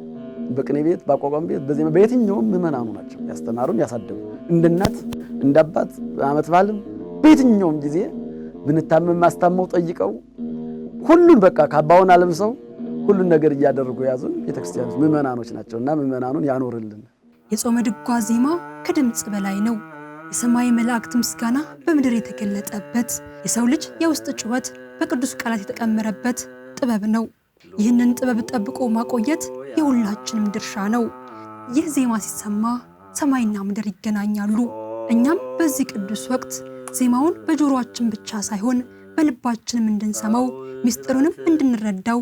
በቅኔ ቤት በአቋቋም ቤት በዜማ በየትኛውም ምእመናኑ ናቸው ያስተማሩን ያሳደጉ። እንደ እናት እንደ አባት ዓመት በዓልም በየትኛውም ጊዜ ብንታመም አስታመው ጠይቀው ሁሉን በቃ ካባውን አለብሰው ሁሉን ነገር እያደረጉ ያዙን ቤተክርስቲያኖች ምእመናኖች ናቸውና ምእመናኑን ያኖርልን። የጾመ ድጓ ዜማ ከድምፅ በላይ ነው። የሰማይ መላእክት ምስጋና በምድር የተገለጠበት፣ የሰው ልጅ የውስጥ ጩኸት በቅዱስ ቃላት የተቀመረበት ጥበብ ነው። ይህንን ጥበብ ጠብቆ ማቆየት የሁላችንም ድርሻ ነው። ይህ ዜማ ሲሰማ ሰማይና ምድር ይገናኛሉ። እኛም በዚህ ቅዱስ ወቅት ዜማውን በጆሮአችን ብቻ ሳይሆን በልባችንም እንድንሰማው ምስጢሩንም እንድንረዳው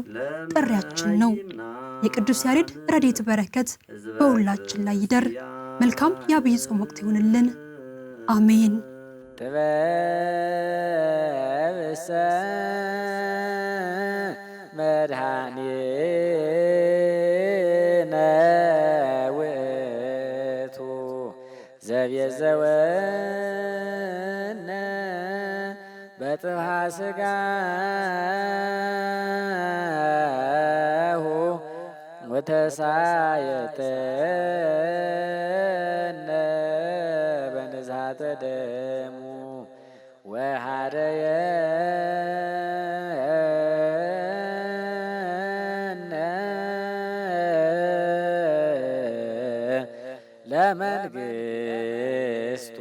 ጥሪያችን ነው። የቅዱስ ያሬድ ረድኤት በረከት በሁላችን ላይ ይደር። መልካም የአብይ ጾም ወቅት ይሁንልን። አሜን። ጥበብሰ መድኃኒነ ውእቱ ዘቤዘወነ በጥብሐ ሥጋሁ ወተሳየጠነ በንዝሐተ ደሙ ወሃደየነ ለመንግሥቱ